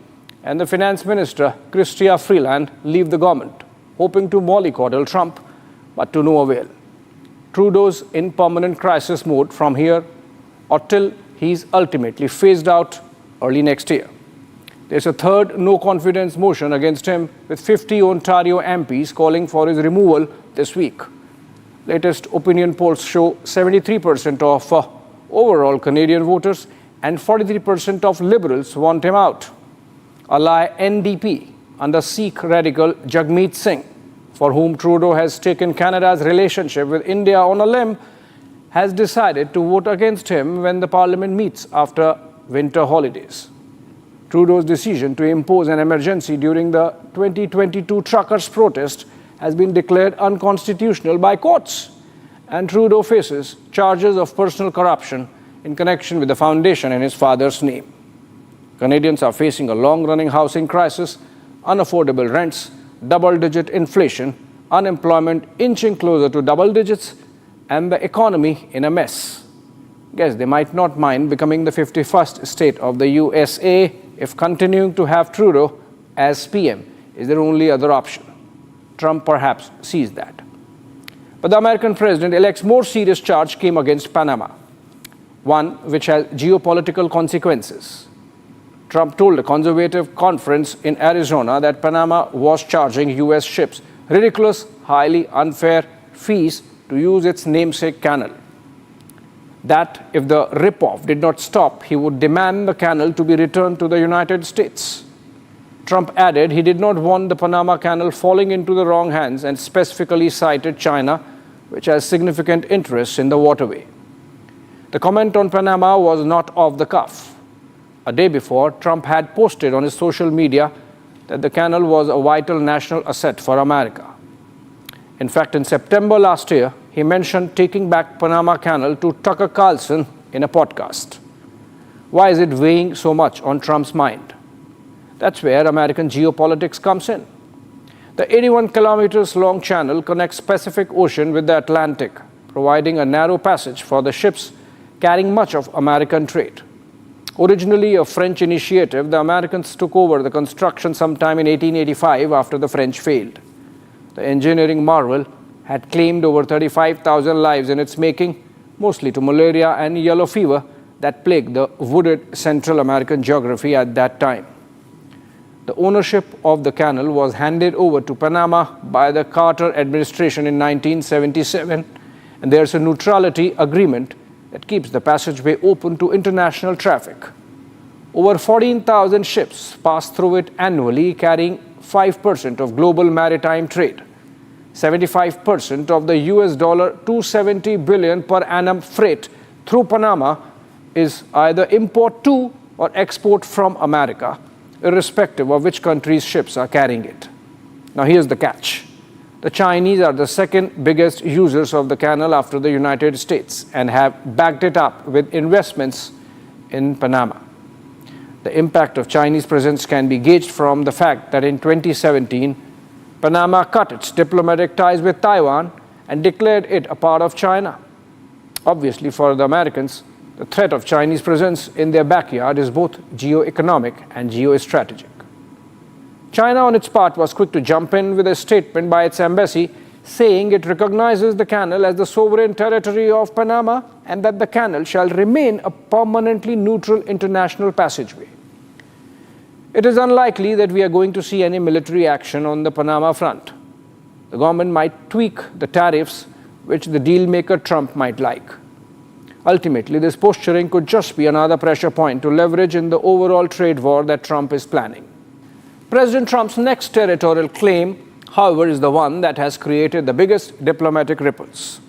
and the finance minister, Chrystia Freeland, leave the government, hoping to mollycoddle Trump, but to no avail. Trudeau's in permanent crisis mode from here or till he's ultimately phased out early next year. There's a third no-confidence motion against him, with 50 Ontario MPs calling for his removal this week. Latest opinion polls show 73% of overall Canadian voters and 43% of Liberals want him out. Ally NDP under Sikh radical Jagmeet Singh, for whom Trudeau has taken Canada's relationship with India on a limb, has decided to vote against him when the parliament meets after winter holidays. Trudeau's decision to impose an emergency during the 2022 truckers' protest has been declared unconstitutional by courts, and Trudeau faces charges of personal corruption in connection with the foundation in his father's name. Canadians are facing a long-running housing crisis, unaffordable rents, double-digit inflation, unemployment inching closer to double digits, and the economy in a mess. Guess they might not mind becoming the 51st state of the USA if continuing to have Trudeau as PM is their only other option. Trump perhaps sees that. But the American president-elect's more serious charge came against Panama, one which has geopolitical consequences. Trump told a conservative conference in Arizona that Panama was charging U.S. ships ridiculous, highly unfair fees to use its namesake canal. That if the rip-off did not stop, he would demand the canal to be returned to the United States. Trump added he did not want the Panama Canal falling into the wrong hands and specifically cited China, which has significant interests in the waterway. The comment on Panama was not off the cuff. A day before, Trump had posted on his social media that the canal was a vital national asset for America. In fact, in September last year, he mentioned taking back Panama Canal to Tucker Carlson in a podcast. Why is it weighing so much on Trump's mind? That's where American geopolitics comes in. The 81 kilometers long channel connects Pacific Ocean with the Atlantic, providing a narrow passage for the ships carrying much of American trade. Originally a French initiative, the Americans took over the construction sometime in 1885 after the French failed. The engineering marvel had claimed over 35,000 lives in its making, mostly to malaria and yellow fever that plagued the wooded Central American geography at that time. The ownership of the canal was handed over to Panama by the Carter administration in 1977, and there's a neutrality agreement that keeps the passageway open to international traffic. Over 14,000 ships pass through it annually, carrying 5% of global maritime trade. 75% of the US $270 billion per annum freight through Panama is either import to or export from America, irrespective of which country's ships are carrying it. Now here's the catch. The Chinese are the second biggest users of the canal after the United States and have backed it up with investments in Panama. The impact of Chinese presence can be gauged from the fact that in 2017, Panama cut its diplomatic ties with Taiwan and declared it a part of China. Obviously, for the Americans, the threat of Chinese presence in their backyard is both geo-economic and geostrategic. China, on its part, was quick to jump in with a statement by its embassy saying it recognizes the canal as the sovereign territory of Panama and that the canal shall remain a permanently neutral international passageway. It is unlikely that we are going to see any military action on the Panama front. The government might tweak the tariffs, which the deal-maker Trump might like. Ultimately, this posturing could just be another pressure point to leverage in the overall trade war that Trump is planning. President Trump's next territorial claim, however, is the one that has created the biggest diplomatic ripples.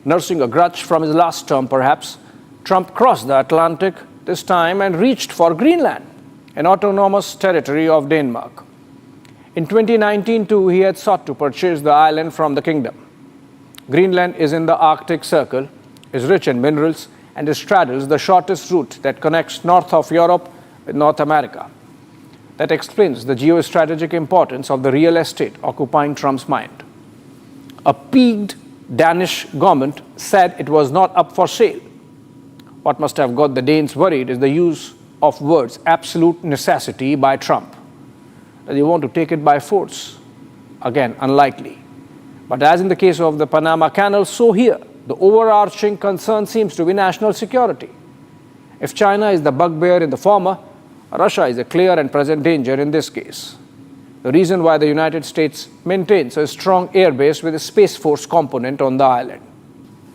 Nursing a grudge from his last term, perhaps, Trump crossed the Atlantic this time and reached for Greenland, an autonomous territory of Denmark. In 2019, too, he had sought to purchase the island from the kingdom. Greenland is in the Arctic Circle, is rich in minerals, and it straddles the shortest route that connects north of Europe with North America. That explains the geostrategic importance of the real estate occupying Trump's mind. A peaked Danish government said it was not up for sale. What must have got the Danes worried is the use of words absolute necessity by Trump. They want to take it by force. Again, unlikely. But as in the case of the Panama Canal, so here, the overarching concern seems to be national security. If China is the bugbear in the former, Russia is a clear and present danger in this case. The reason why the United States maintains a strong airbase with a Space Force component on the island.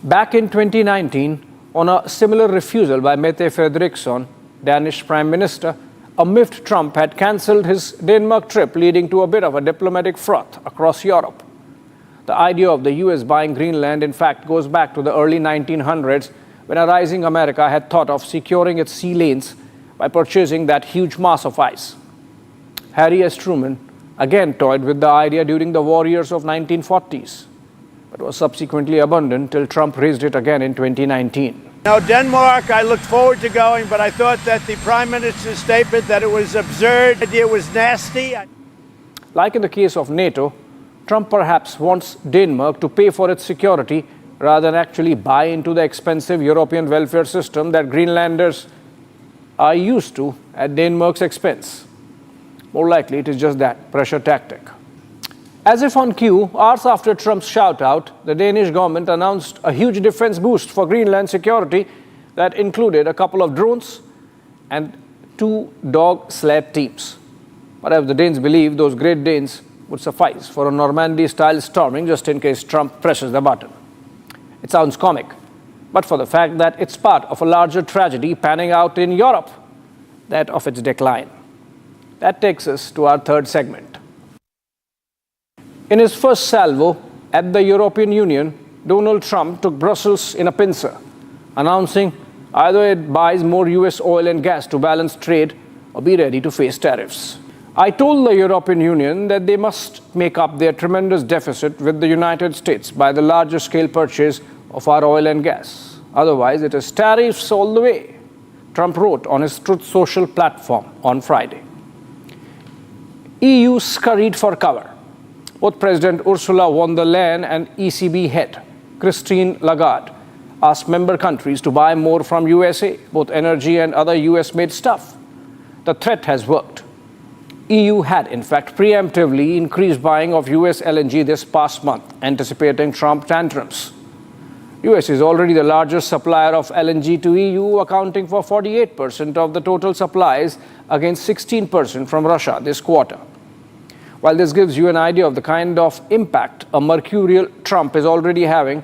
Back in 2019, on a similar refusal by Mette Frederiksen, Danish Prime Minister, a miffed Trump had cancelled his Denmark trip, leading to a bit of a diplomatic froth across Europe. The idea of the US buying Greenland, in fact, goes back to the early 1900s, when a rising America had thought of securing its sea lanes by purchasing that huge mass of ice. Harry S. Truman again toyed with the idea during the war years of 1940s, but was subsequently abandoned till Trump raised it again in 2019. Now, Denmark, I looked forward to going, but I thought that the Prime Minister's statement that it was absurd, the idea was nasty. Like in the case of NATO, Trump perhaps wants Denmark to pay for its security rather than actually buy into the expensive European welfare system that Greenlanders are used to at Denmark's expense. More likely, it is just that pressure tactic. As if on cue, hours after Trump's shout-out, the Danish government announced a huge defense boost for Greenland security that included a couple of drones and 2 dog sled teams. Perhaps the Danes believe those Great Danes would suffice for a Normandy-style storming just in case Trump presses the button. It sounds comic, but for the fact that it's part of a larger tragedy panning out in Europe, that of its decline. That takes us to our third segment. In his first salvo at the European Union, Donald Trump took Brussels in a pincer, announcing either it buys more US oil and gas to balance trade or be ready to face tariffs. I told the European Union that they must make up their tremendous deficit with the United States by the larger scale purchase of our oil and gas. Otherwise, it is tariffs all the way, Trump wrote on his Truth Social platform on Friday. EU scurried for cover. Both President Ursula von der Leyen and ECB head Christine Lagarde asked member countries to buy more from USA, both energy and other US-made stuff. The threat has worked. EU had, in fact, preemptively increased buying of US LNG this past month, anticipating Trump tantrums. US is already the largest supplier of LNG to EU, accounting for 48% of the total supplies against 16% from Russia this quarter. While this gives you an idea of the kind of impact a mercurial Trump is already having,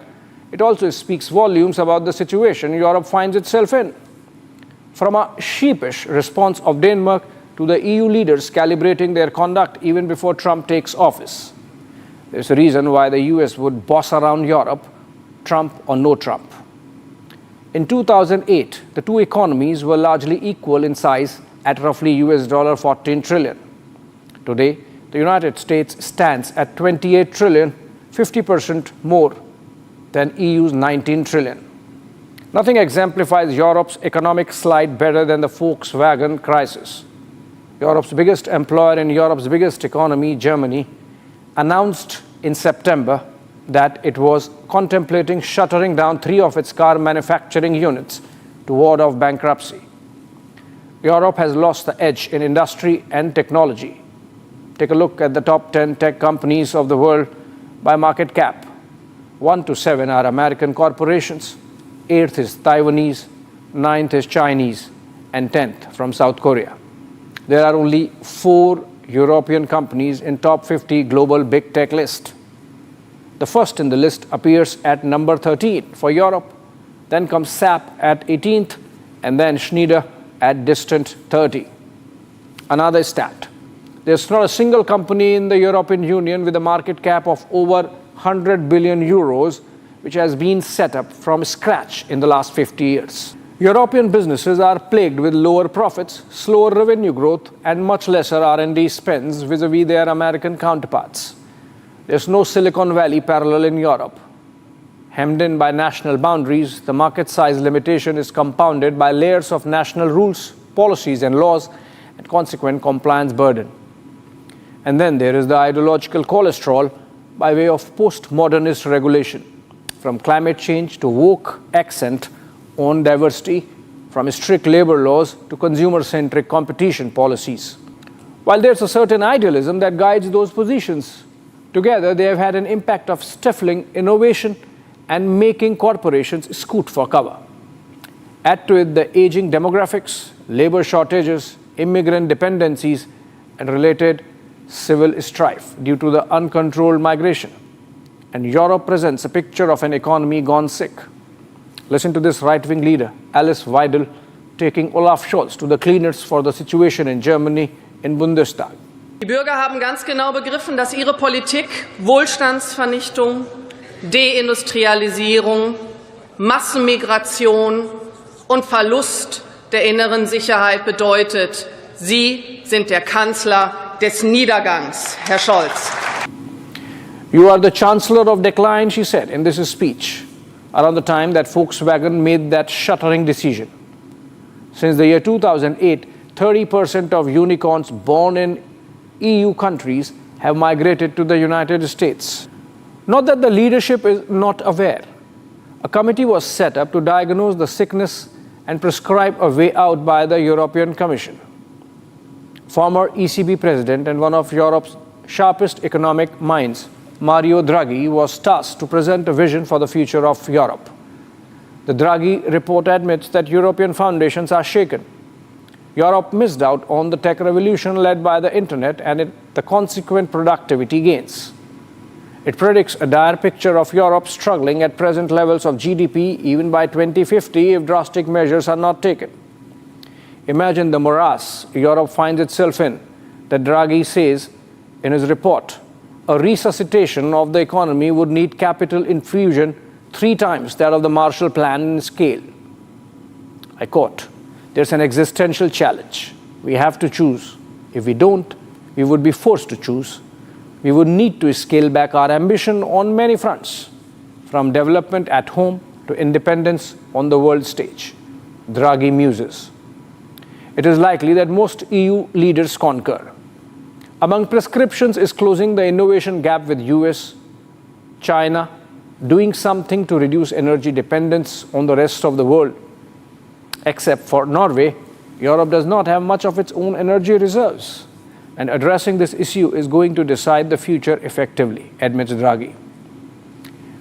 it also speaks volumes about the situation Europe finds itself in. From a sheepish response of Denmark to the EU leaders calibrating their conduct even before Trump takes office. There's a reason why the US would boss around Europe, Trump or no Trump. In 2008, the two economies were largely equal in size at roughly US $14 trillion. Today, the United States stands at 28 trillion, 50% more than EU's 19 trillion. Nothing exemplifies Europe's economic slide better than the Volkswagen crisis. Europe's biggest employer in Europe's biggest economy, Germany, announced in September that it was contemplating shuttering down 3 of its car manufacturing units to ward off bankruptcy. Europe has lost the edge in industry and technology. Take a look at the top 10 tech companies of the world by market cap. 1 to 7 are American corporations, 8th is Taiwanese, 9th is Chinese, and 10th from South Korea. There are only 4 European companies in top 50 global big tech list. The first in the list appears at number 13 for Europe, then comes SAP at 18th, and then Schneider at distant 30. Another stat. There's not a single company in the European Union with a market cap of over 100 billion euros which has been set up from scratch in the last 50 years. European businesses are plagued with lower profits, slower revenue growth, and much lesser R&D spends vis-à-vis their American counterparts. There's no Silicon Valley parallel in Europe. Hemmed in by national boundaries, the market size limitation is compounded by layers of national rules, policies, and laws, and consequent compliance burden. And then there is the ideological cholesterol by way of postmodernist regulation, from climate change to woke accent on diversity, from strict labor laws to consumer-centric competition policies. While there's a certain idealism that guides those positions, together they have had an impact of stifling innovation and making corporations scoot for cover. Add to it the aging demographics, labor shortages, immigrant dependencies, and related civil strife due to the uncontrolled migration. And Europe presents a picture of an economy gone sick. Listen to this right-wing leader, Alice Weidel, taking Olaf Scholz to the cleaners for the situation in Germany in Bundestag. Die Bürger haben ganz genau begriffen, dass ihre Politik Wohlstandsvernichtung, Deindustrialisierung, Massenmigration und Verlust der inneren Sicherheit bedeutet. Sie sind der Kanzler des Niedergangs, Herr Scholz. You are the chancellor of decline, she said in this speech. around the time that Volkswagen made that shuttering decision. Since the year 2008, 30% of unicorns born in EU countries have migrated to the United States. Not that the leadership is not aware. A committee was set up to diagnose the sickness and prescribe a way out by the European Commission. Former ECB president and one of Europe's sharpest economic minds, Mario Draghi, was tasked to present a vision for the future of Europe. The Draghi report admits that European foundations are shaken. Europe missed out on the tech revolution led by the internet and the consequent productivity gains. It predicts a dire picture of Europe struggling at present levels of GDP even by 2050 if drastic measures are not taken. Imagine the morass Europe finds itself in, that Draghi says in his report. A resuscitation of the economy would need capital infusion 3 times that of the Marshall Plan in scale. I quote, "There's an existential challenge. We have to choose. If we don't, we would be forced to choose. We would need to scale back our ambition on many fronts, from development at home to independence on the world stage." Draghi muses. It is likely that most EU leaders concur. Among prescriptions is closing the innovation gap with US, China, doing something to reduce energy dependence on the rest of the world. Except for Norway, Europe does not have much of its own energy reserves, and addressing this issue is going to decide the future effectively, admits Draghi.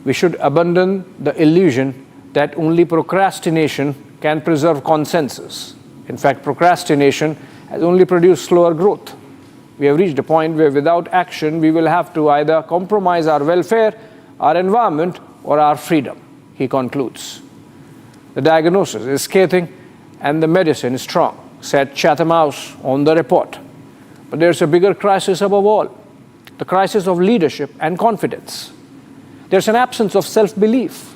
We should abandon the illusion that only procrastination can preserve consensus. In fact, procrastination has only produced slower growth. We have reached a point where without action, we will have to either compromise our welfare, our environment, or our freedom, he concludes. The diagnosis is scathing and the medicine is strong, said Chatham House on the report. But there's a bigger crisis above all, the crisis of leadership and confidence. There's an absence of self-belief.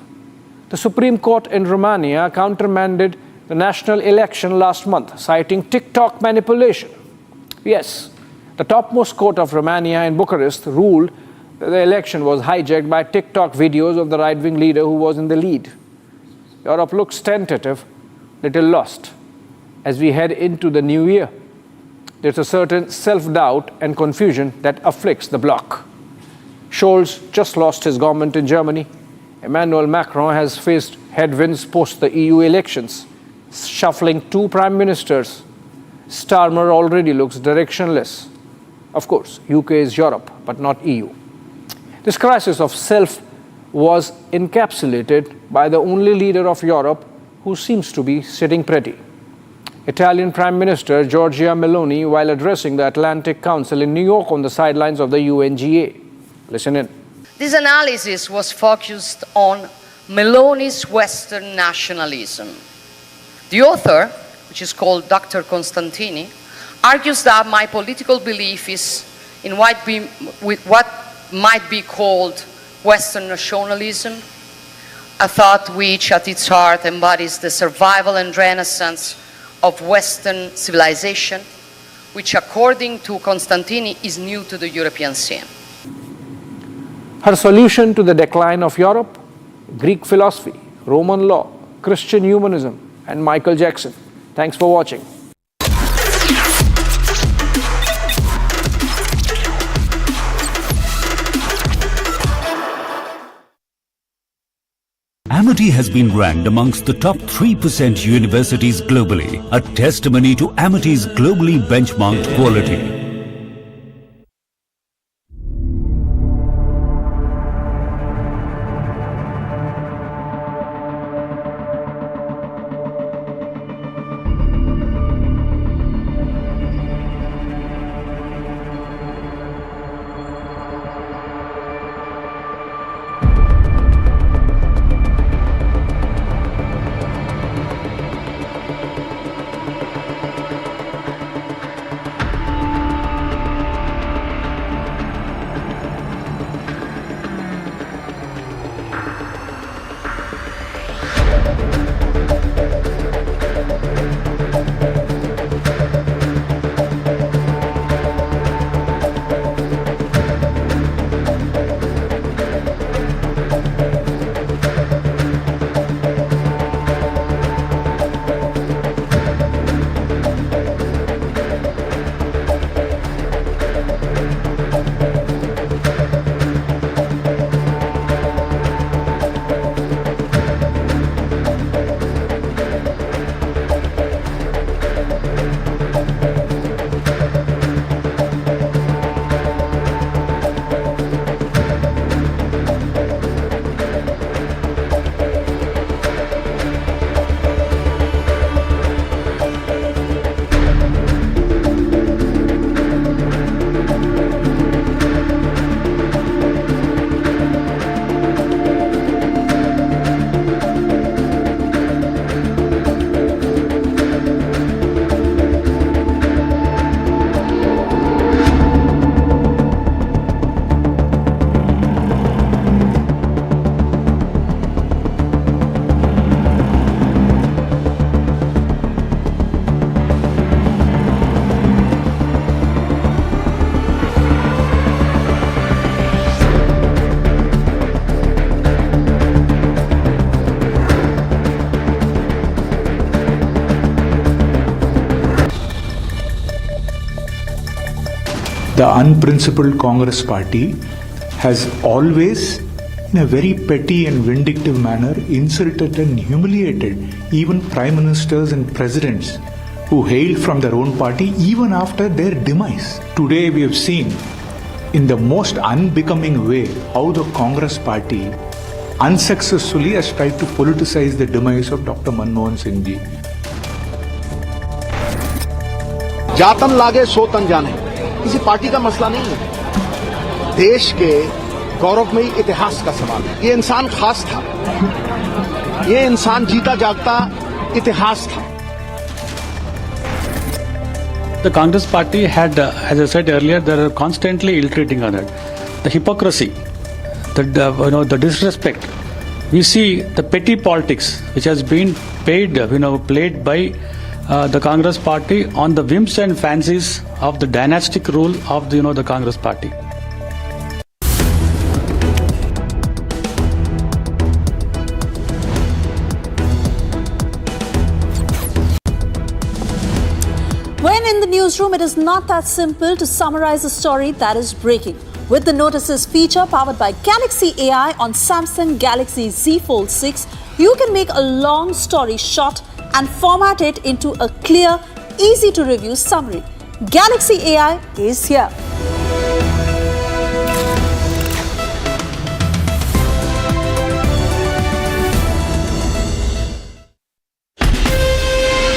The Supreme Court in Romania countermanded the national election last month, citing TikTok manipulation. Yes, the topmost court of Romania in Bucharest ruled that the election was hijacked by TikTok videos of the right-wing leader who was in the lead. Europe looks tentative, little lost. As we head into the new year, there's a certain self-doubt and confusion that afflicts the bloc. Scholz just lost his government in Germany. Emmanuel Macron has faced headwinds post the EU elections, shuffling 2 prime ministers. Starmer already looks directionless. Of course, UK is Europe, but not EU. This crisis of self was encapsulated by the only leader of Europe who seems to be sitting pretty. Italian Prime Minister Giorgia Meloni, while addressing the Atlantic Council in New York on the sidelines of the UNGA. Listen in. This analysis was focused on Meloni's Western nationalism. The author, which is called Dr. Constantini, argues that my political belief is in what might be called Western nationalism, a thought which at its heart embodies the survival and renaissance of Western civilization, which according to Constantini is new to the European scene. Her solution to the decline of Europe? Greek philosophy, Roman law, Christian humanism, and Michael Jackson. Thanks for watching. Amity has been ranked amongst the top 3% universities globally, a testimony to Amity's globally benchmarked quality. The unprincipled Congress party has always, in a very petty and vindictive manner, insulted and humiliated even prime ministers and presidents who hailed from their own party even after their demise. Today we have seen in the most unbecoming way how the Congress party unsuccessfully has tried to politicize the demise of Dr. Manmohan Singh ji. जातन लागे सो तन जाने, किसी party का मसला नहीं है, देश के गौरवमयी इतिहास का सवाल है। ये इंसान खास था, ये इंसान जीता जागता इतिहास था। The Congress party had, as I said earlier, they are constantly illustrating on it. The hypocrisy, the disrespect. We see the petty politics which has been played by the Congress party on the whims and fancies of the dynastic rule of the Congress party. When in the newsroom, it is not that simple to summarize a story that is breaking. With the Notices feature powered by Galaxy AI on Samsung Galaxy Z Fold 6, you can make a long story short and format it into a clear, easy to review summary. Galaxy AI is here.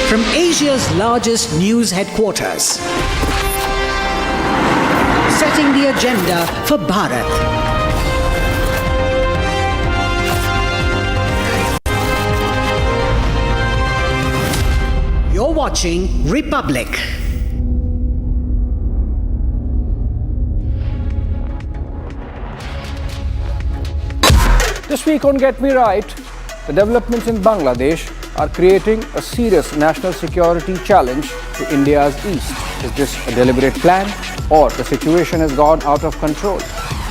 From Asia's largest news headquarters, setting the agenda for Bharat. You're watching Republic. This week on Get Me Right, the developments in Bangladesh are creating a serious national security challenge to India's east. Is this a deliberate plan, or the situation has gone out of control?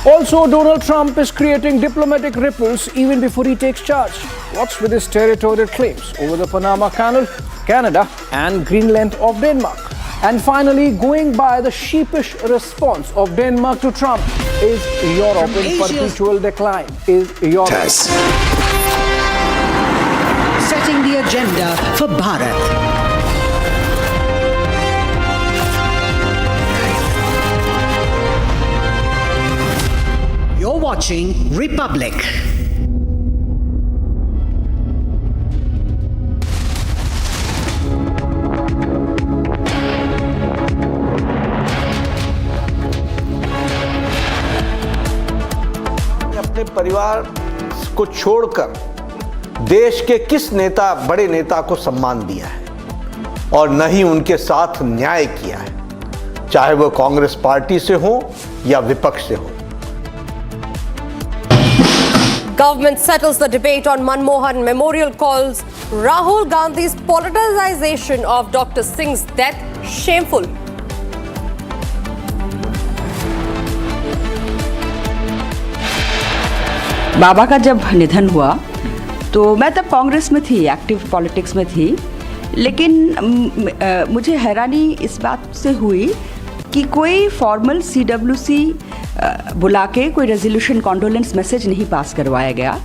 Also, Donald Trump is creating diplomatic ripples even before he takes charge. What's with his territorial claims over the Panama Canal, Canada and Greenland of Denmark? And finally, going by the sheepish response of Denmark to Trump, is Europe in perpetual decline? Is Europe... Setting the agenda for Bharat. You're watching Republic. अपने परिवार को छोड़कर देश के किस नेता, बड़े नेता को सम्मान दिया है और न ही उनके साथ न्याय किया है, चाहे वो कांग्रेस पार्टी से हो या विपक्ष से हो। Government settles the debate on Manmohan Memorial, calls Rahul Gandhi's politicization of Dr. Singh's death shameful. बाबा का जब निधन हुआ तो मैं तब कांग्रेस में थी, एक्टिव पॉलिटिक्स में थी, लेकिन मुझे हैरानी इस बात से हुई कि कोई फॉर्मल CWC बुला के कोई रेजोल्यूशन कॉन्डोलेंस मैसेज नहीं पास करवाया गया।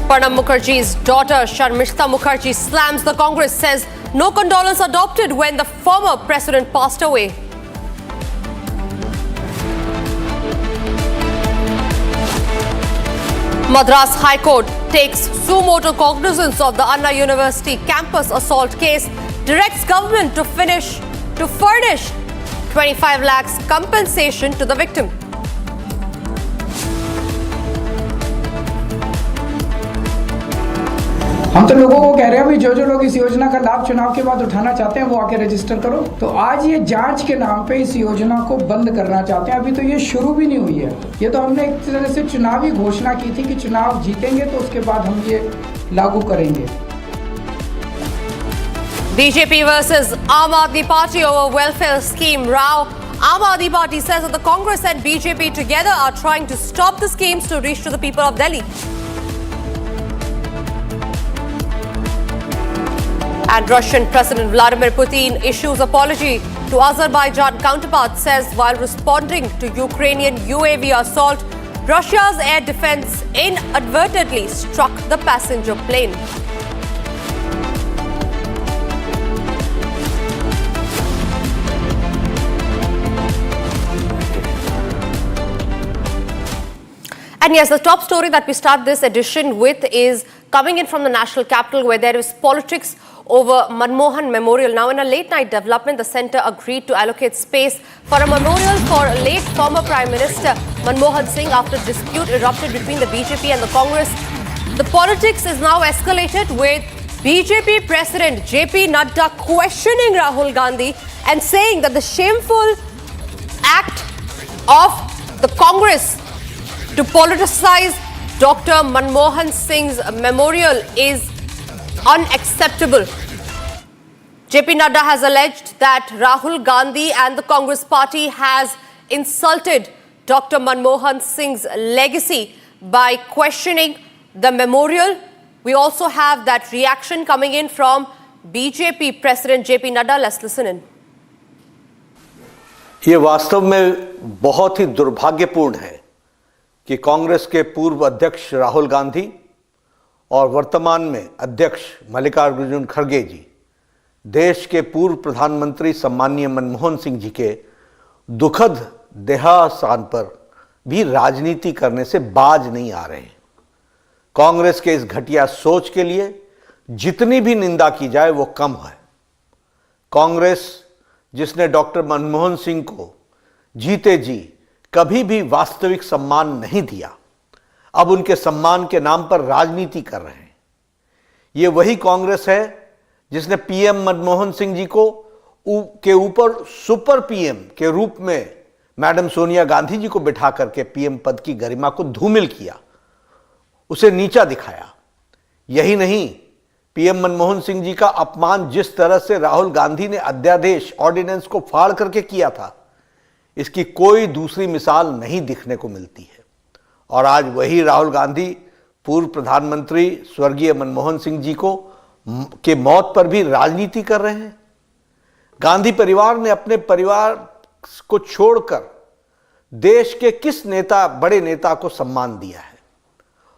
Pranab Mukherjee's daughter Sharmishta Mukherjee slams the Congress, says no condolence adopted when the former president passed away. Madras High Court takes suo motu cognizance of the Anna University campus assault case, directs government to furnish 25 lakhs compensation to the victim. हम तो लोगों को कह रहे हैं भाई जो लोग इस योजना का लाभ चुनाव के बाद उठाना चाहते हैं वो आके रजिस्टर करो। तो आज ये जांच के नाम पे इस योजना को बंद करना चाहते हैं। अभी तो ये शुरू भी नहीं हुई है। ये तो हमने एक तरह से चुनावी घोषणा की थी कि चुनाव जीतेंगे तो उसके बाद हम ये लागू करेंगे। BJP versus Aam Aadmi Party over welfare scheme row. Aam Aadmi Party says that the Congress and BJP together are trying to stop the schemes to reach to the people of Delhi. And Russian President Vladimir Putin issues apology to Azerbaijan counterpart says while responding to Ukrainian UAV assault, Russia's air defense inadvertently struck the passenger plane. And yes, the top story that we start this edition with is coming in from the national capital, where there is politics over Manmohan Memorial. Now, in a late-night development, the centre agreed to allocate space for a memorial for late former Prime Minister Manmohan Singh after dispute erupted between the BJP and the Congress. The politics is now escalated, with BJP President JP Nadda questioning Rahul Gandhi and saying that the shameful act of the Congress to politicize Dr. Manmohan Singh's memorial is unacceptable. JP Nadda has alleged that Rahul Gandhi and the Congress party has insulted Dr. Manmohan Singh's legacy by questioning the memorial. We also have that reaction coming in from BJP President JP Nadda. Let's listen in. ये वास्तव में बहुत ही दुर्भाग्यपूर्ण है कि कांग्रेस के पूर्व अध्यक्ष राहुल गांधी और वर्तमान में अध्यक्ष मल्लिकार्जुन खड़गे जी देश के पूर्व प्रधानमंत्री सम्माननीय मनमोहन सिंह जी के दुखद देहावसान पर भी राजनीति करने से बाज नहीं आ रहे हैं। कांग्रेस के इस घटिया सोच के लिए जितनी भी निंदा की जाए वो कम है। कांग्रेस जिसने डॉक्टर मनमोहन सिंह को जीते जी कभी भी वास्तविक सम्मान नहीं दिया, अब उनके सम्मान के नाम पर राजनीति कर रहे हैं। ये वही कांग्रेस है जिसने पीएम मनमोहन सिंह जी को के ऊपर सुपर पीएम के रूप में मैडम सोनिया गांधी जी को बिठा करके पीएम पद की गरिमा को धूमिल किया, उसे नीचा दिखाया। यही नहीं, पीएम मनमोहन सिंह जी का अपमान जिस तरह से राहुल गांधी ने अध्यादेश ऑर्डिनेंस को फाड़ करके किया था, इसकी कोई दूसरी मिसाल नहीं दिखने को मिलती है। और आज वही राहुल गांधी पूर्व प्रधानमंत्री स्वर्गीय मनमोहन सिंह जी के मौत पर भी राजनीति कर रहे हैं। गांधी परिवार ने अपने परिवार को छोड़कर देश के किस बड़े नेता को सम्मान दिया है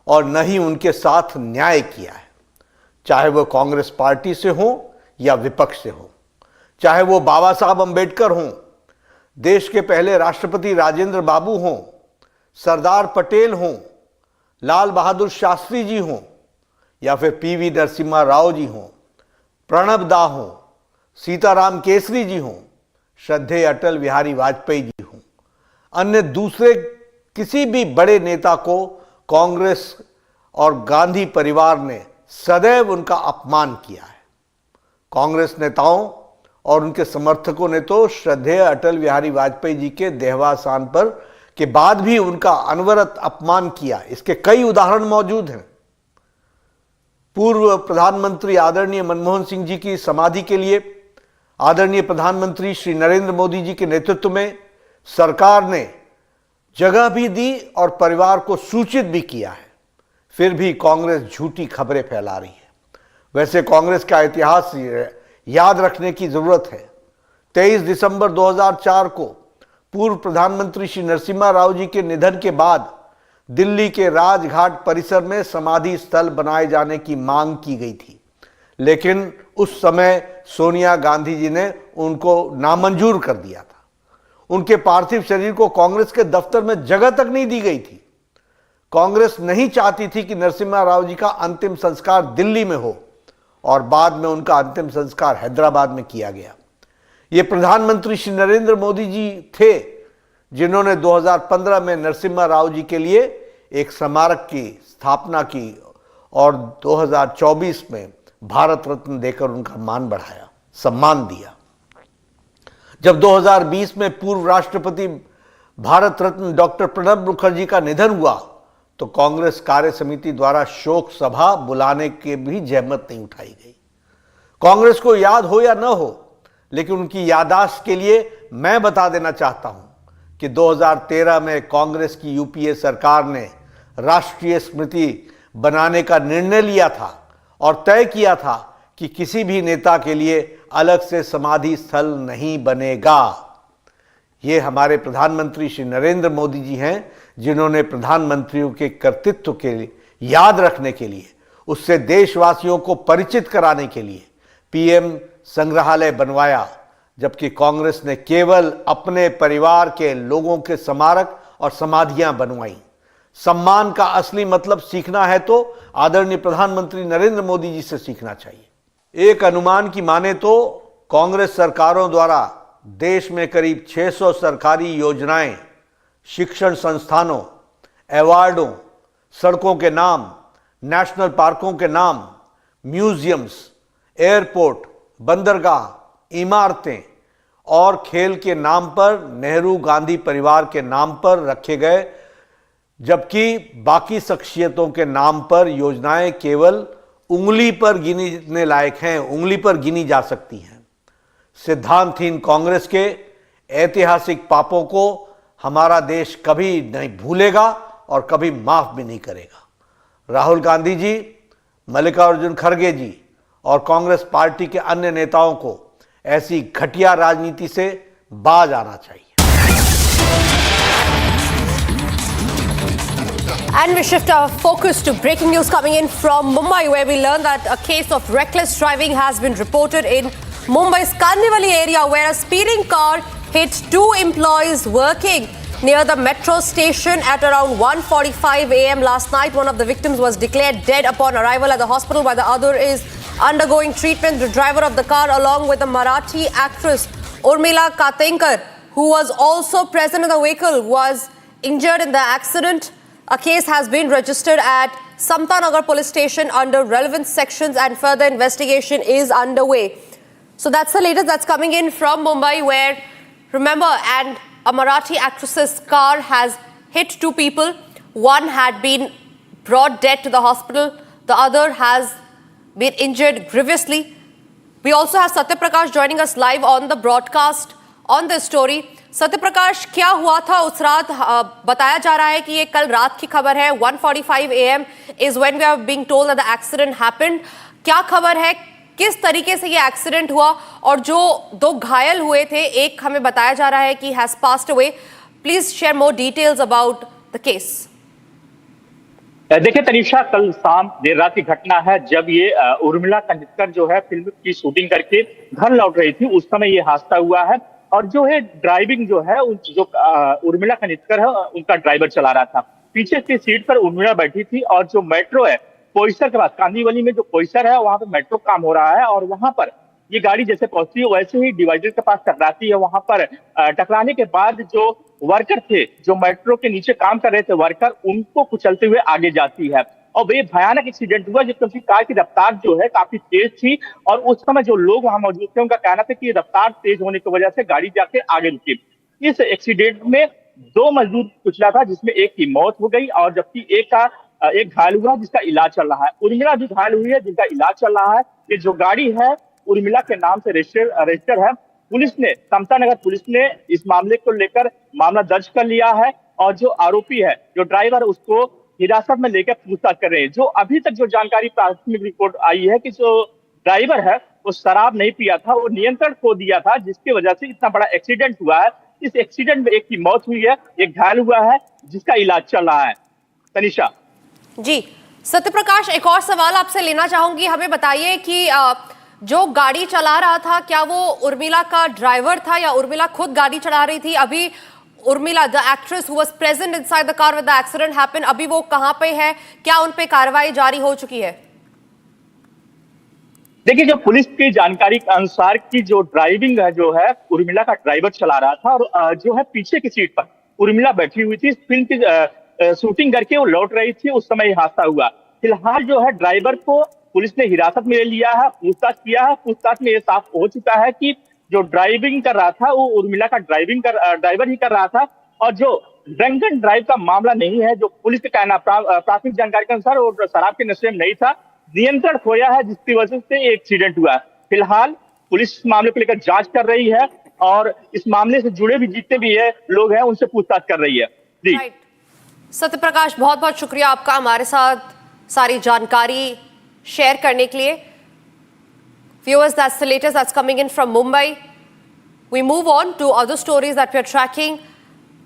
और न ही उनके साथ न्याय किया है, चाहे वो कांग्रेस पार्टी से हो या विपक्ष से हो, चाहे वो बाबा साहब अंबेडकर हों, देश के पहले राष्ट्रपति राजेंद्र बाबू हों, सरदार पटेल हों, लाल बहादुर शास्त्री जी हों या फिर पीवी नरसिम्हा राव जी हों, प्रणब दा हों, सीताराम केसरी जी हों, श्रद्धेय अटल बिहारी वाजपेयी जी हों, अन्य दूसरे किसी भी बड़े नेता को कांग्रेस और गांधी परिवार ने सदैव उनका अपमान किया है। कांग्रेस नेताओं और उनके समर्थकों ने तो श्रद्धेय अटल बिहारी वाजपेयी जी के देहावसान पर के बाद भी उनका अनवरत अपमान किया। इसके कई उदाहरण मौजूद हैं। पूर्व प्रधानमंत्री आदरणीय मनमोहन सिंह जी की समाधि के लिए आदरणीय प्रधानमंत्री श्री नरेंद्र मोदी जी के नेतृत्व में सरकार ने जगह भी दी और परिवार को सूचित भी किया है, फिर भी कांग्रेस झूठी खबरें फैला रही है। वैसे कांग्रेस का इतिहास याद रखने की जरूरत है। 23 दिसंबर 2004 को पूर्व प्रधानमंत्री श्री नरसिम्हा राव जी के निधन के बाद दिल्ली के राजघाट परिसर में समाधि स्थल बनाए जाने की मांग की गई थी, लेकिन उस समय सोनिया गांधी जी ने उनको नामंजूर कर दिया था। उनके पार्थिव शरीर को कांग्रेस के दफ्तर में जगह तक नहीं दी गई थी। कांग्रेस नहीं चाहती थी कि नरसिम्हा राव जी का अंतिम संस्कार दिल्ली में हो और बाद में उनका अंतिम संस्कार हैदराबाद में किया गया। ये प्रधानमंत्री श्री नरेंद्र मोदी जी थे जिन्होंने 2015 में नरसिम्हा राव जी के लिए एक स्मारक की स्थापना की और 2024 में भारत रत्न देकर उनका मान बढ़ाया, सम्मान दिया। जब 2020 में पूर्व राष्ट्रपति भारत रत्न डॉक्टर प्रणब मुखर्जी का निधन हुआ तो कांग्रेस कार्य समिति द्वारा शोक सभा बुलाने के भी जहमत नहीं उठाई गई। कांग्रेस को याद हो या न हो, लेकिन उनकी याददाश्त के लिए मैं बता देना चाहता हूं कि 2013 में कांग्रेस की यूपीए सरकार ने राष्ट्रीय स्मृति बनाने का निर्णय लिया था और तय किया था कि किसी भी नेता के लिए अलग से समाधि स्थल नहीं बनेगा। ये हमारे प्रधानमंत्री श्री नरेंद्र मोदी जी हैं जिन्होंने प्रधानमंत्रियों के कर्तृत्व के लिए याद रखने के लिए, उससे देशवासियों को परिचित कराने के लिए पीएम संग्रहालय बनवाया, जबकि कांग्रेस ने केवल अपने परिवार के लोगों के स्मारक और समाधियां बनवाई। सम्मान का असली मतलब सीखना है तो आदरणीय प्रधानमंत्री नरेंद्र मोदी जी से सीखना चाहिए। एक अनुमान की माने तो कांग्रेस सरकारों द्वारा देश में करीब 600 सरकारी योजनाएं, शिक्षण संस्थानों, अवार्डों, सड़कों के नाम, नेशनल पार्कों के नाम, म्यूजियम्स, एयरपोर्ट, बंदरगाह, इमारतें और खेल के नाम पर, नेहरू गांधी परिवार के नाम पर रखे गए, जबकि बाकी शख्सियतों के नाम पर योजनाएं केवल उंगली पर गिनने लायक हैं, उंगली पर गिनी जा सकती हैं। सिद्धांतहीन कांग्रेस के ऐतिहासिक पापों को हमारा देश कभी नहीं भूलेगा और कभी माफ भी नहीं करेगा। राहुल गांधी जी, मल्लिकार्जुन खड़गे जी और कांग्रेस पार्टी के अन्य नेताओं को ऐसी घटिया राजनीति से बाज आना चाहिए। And we shift our focus to breaking news coming in from Mumbai, where we learn that a case of reckless driving has been reported in Mumbai's Kandivali area, where a speeding car hit two employees working near the metro station at around 1:45 a.m. last night. One of the victims was declared dead upon arrival at the hospital, while the other is undergoing treatment. The driver of the car, along with the Marathi actress Urmila Katenkar, who was also present in the vehicle, was injured in the accident. A case has been registered at Samtanagar police station under relevant sections, and further investigation is underway. So that's the latest that's coming in from Mumbai, where, remember, and a Marathi actress's car has hit two people. One had been brought dead to the hospital. The other has been injured grievously. We also have Satya Prakash joining us live on the broadcast on this story. Satya Prakash, क्या हुआ था उस रात? बताया जा रहा है कि ये कल रात की खबर है. 1:45 a.m. is when we are being told that the accident happened. क्या खबर है? किस तरीके से ये एक्सीडेंट हुआ? और जो दो घायल हुए थे, एक हमें बताया जा रहा है कि has passed away. Please share more details about the case. देखिए तनीषा, कल शाम देर रात की घटना है, जब ये उर्मिला कंजकर जो है फिल्म की शूटिंग करके घर लौट रही थी, उस समय ये हादसा हुआ है. और जो है ड्राइविंग जो है, जो उर्मिला कंजकर है उनका ड्राइवर चला रहा था. पीछे की सीट पर उर्मिला बैठी थी और जो मेट्रो है पोइसर के पास, कांदीवली में जो पोइसर है वहां पे मेट्रो काम हो रहा है, और वहां पर ये गाड़ी जैसे पहुंचती है वैसे ही डिवाइडर के पास टकराती है. वहां पर टकराने के बाद जो वर्कर थे, जो मेट्रो के नीचे काम कर रहे थे वर्कर, उनको कुचलते हुए आगे जाती है. और ये भयानक एक्सीडेंट हुआ क्योंकि कार की रफ्तार जो है काफी तेज थी, और उस समय जो लोग वहां मौजूद थे उनका कहना था कि रफ्तार तेज होने की वजह से गाड़ी जाके आगे रुकी. इस एक्सीडेंट में दो मजदूर कुचला था, जिसमें एक की मौत हो गई और जबकि एक घायल हुआ जिसका इलाज चल रहा है. उर्मिला भी घायल हुई है जिनका इलाज चल रहा है. ये जो गाड़ी है उर्मिला के नाम से रजिस्टर है. पुलिस ने, समतानगर पुलिस ने इस मामले को लेकर मामला दर्ज कर लिया है, और जो आरोपी है, जो ड्राइवर, उसको हिरासत में लेकर पूछताछ कर रहे हैं. जो अभी तक जो जानकारी प्राथमिक रिपोर्ट आई है कि जो ड्राइवर है वो शराब नहीं पिया था, वो नियंत्रण खो दिया था, जिसकी वजह से इतना बड़ा एक्सीडेंट हुआ है. इस एक्सीडेंट में एक की मौत हुई है, एक घायल हुआ है जिसका इलाज चल रहा है. तनिषा जी, सत्य प्रकाश, एक और सवाल आपसे लेना चाहूंगी. हमें बताइए कि जो गाड़ी चला रहा था, क्या वो उर्मिला का ड्राइवर था या उर्मिला खुद गाड़ी चला रही थी? अभी Urmila, the actress who was present inside the car when the accident happened, अभी वो कहां पे है? क्या उन पे कार्रवाई जारी हो चुकी है? देखिए, जो पुलिस की जानकारी के अनुसार की जो ड्राइविंग है जो है उर्मिला का ड्राइवर चला रहा था, और जो है पीछे की सीट पर उर्मिला बैठी हुई थी. फिल्म की शूटिंग करके वो लौट रही थी, उस समय हादसा हुआ. फिलहाल जो है ड्राइवर को पुलिस ने हिरासत में ले लिया है, पूछताछ किया है. पूछताछ में ये साफ हो चुका है कि जो ड्राइविंग कर रहा था वो उर्मिला का ड्राइवर ही कर रहा था, और जो ड्रंक एंड ड्राइव का मामला नहीं है, जो पुलिस का कहना प्राथमिक जानकारी के अनुसार वो शराब के नशे में नहीं था, नियंत्रण खोया है, जिसकी वजह से एक्सीडेंट हुआ. फिलहाल पुलिस मामले को लेकर जांच कर रही है, और इस मामले से जुड़े भी जितने भी है लोग हैं उनसे पूछताछ कर रही है. जी सत्य प्रकाश, बहुत बहुत शुक्रिया आपका हमारे साथ सारी जानकारी शेयर करने के लिए. Viewers, that's the latest that's coming in from Mumbai. We move on to other stories that we're tracking.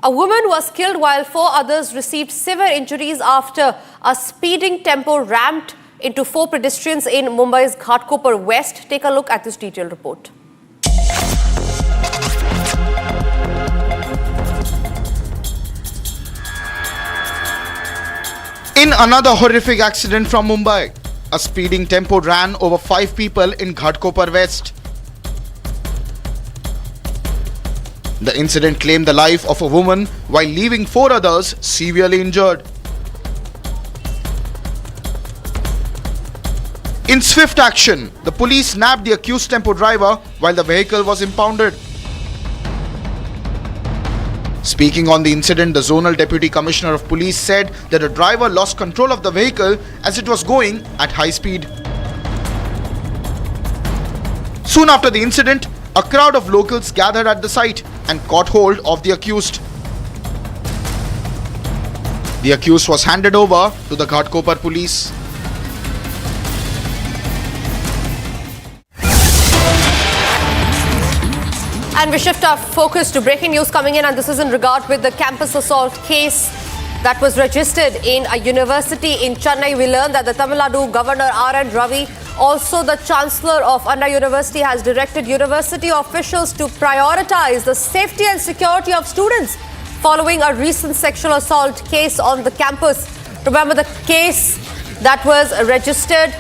A woman was killed while 4 others received severe injuries after a speeding tempo rammed into 4 pedestrians in Mumbai's Ghatkopar West. Take a look at this detailed report. In another horrific accident from Mumbai, a speeding tempo ran over 5 people in Ghatkopar West. The incident claimed the life of a woman while leaving 4 others severely injured. In swift action, the police nabbed the accused tempo driver while the vehicle was impounded. Speaking on the incident, the Zonal Deputy Commissioner of Police said that the driver lost control of the vehicle as it was going at high speed. Soon after the incident, a crowd of locals gathered at the site and caught hold of the accused. The accused was handed over to the Ghatkopar police. And we shift our focus to breaking news coming in, and this is in regard with the campus assault case that was registered in a university in Chennai. We learned that the Tamil Nadu Governor R.N. Ravi, also the Chancellor of Anna University, has directed university officials to prioritize the safety and security of students following a recent sexual assault case on the campus. Remember, the case that was registered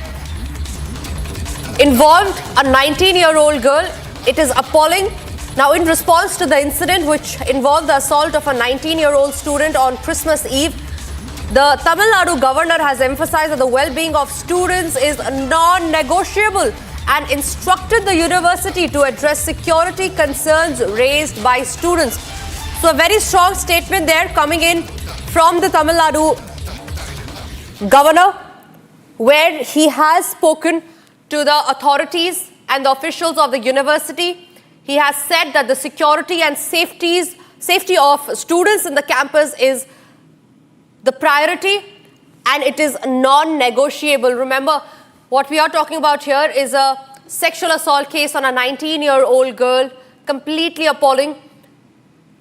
involved a 19-year-old girl. It is appalling. Now, in response to the incident which involved the assault of a 19-year-old student on Christmas Eve, the Tamil Nadu governor has emphasized that the well-being of students is non-negotiable and instructed the university to address security concerns raised by students. So a very strong statement there coming in from the Tamil Nadu governor, where he has spoken to the authorities and the officials of the university. He has said that the security and safety of students in the campus is the priority and it is non-negotiable. Remember, what we are talking about here is a sexual assault case on a 19-year-old girl, completely appalling.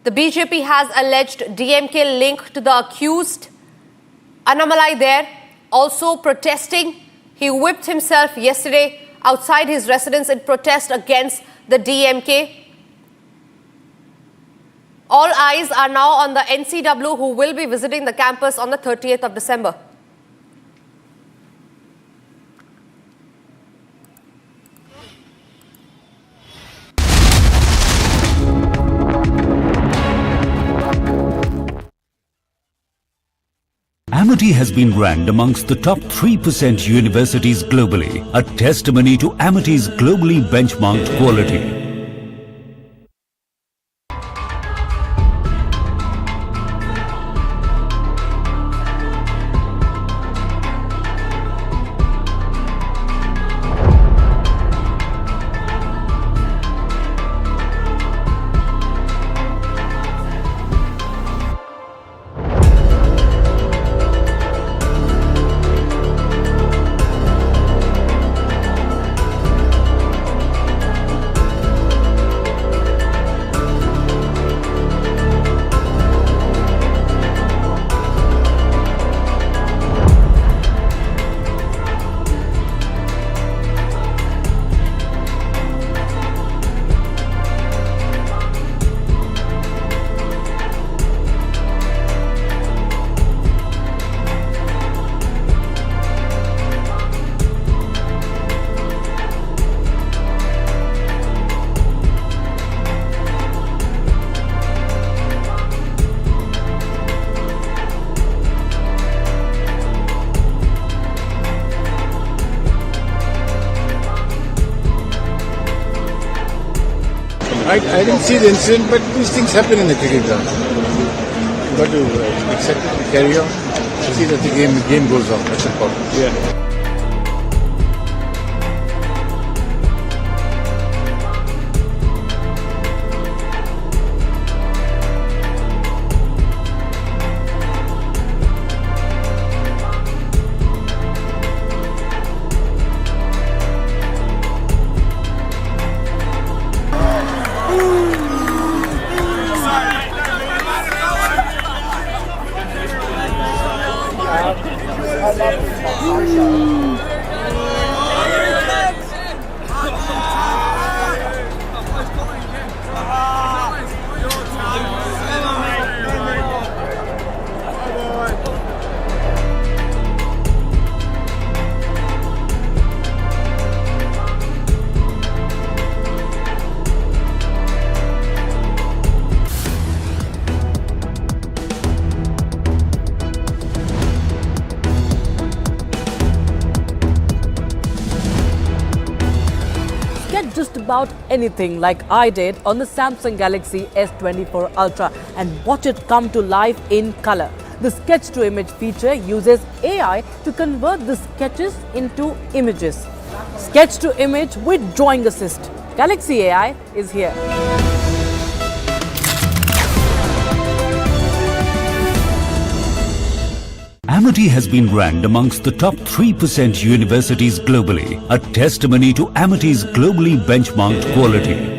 The BJP has alleged DMK link to the accused. Annamalai there also protesting. He whipped himself yesterday outside his residence in protest against the DMK. All eyes are now on the NCW, who will be visiting the campus on the 30th of December. Amity has been ranked amongst the top 3% universities globally, a testimony to Amity's globally benchmarked quality. I didn't see the incident, but these things happen in the cricket ground. You've got to accept it, carry on, see that the game goes on. That's important. Yeah. Just about anything like I did on the Samsung Galaxy S24 Ultra and watch it come to life in color. The sketch to image feature uses AI to convert the sketches into images. Sketch to image with drawing assist. Galaxy AI is here. Amity has been ranked amongst the top 3% universities globally, a testimony to Amity's globally benchmarked quality.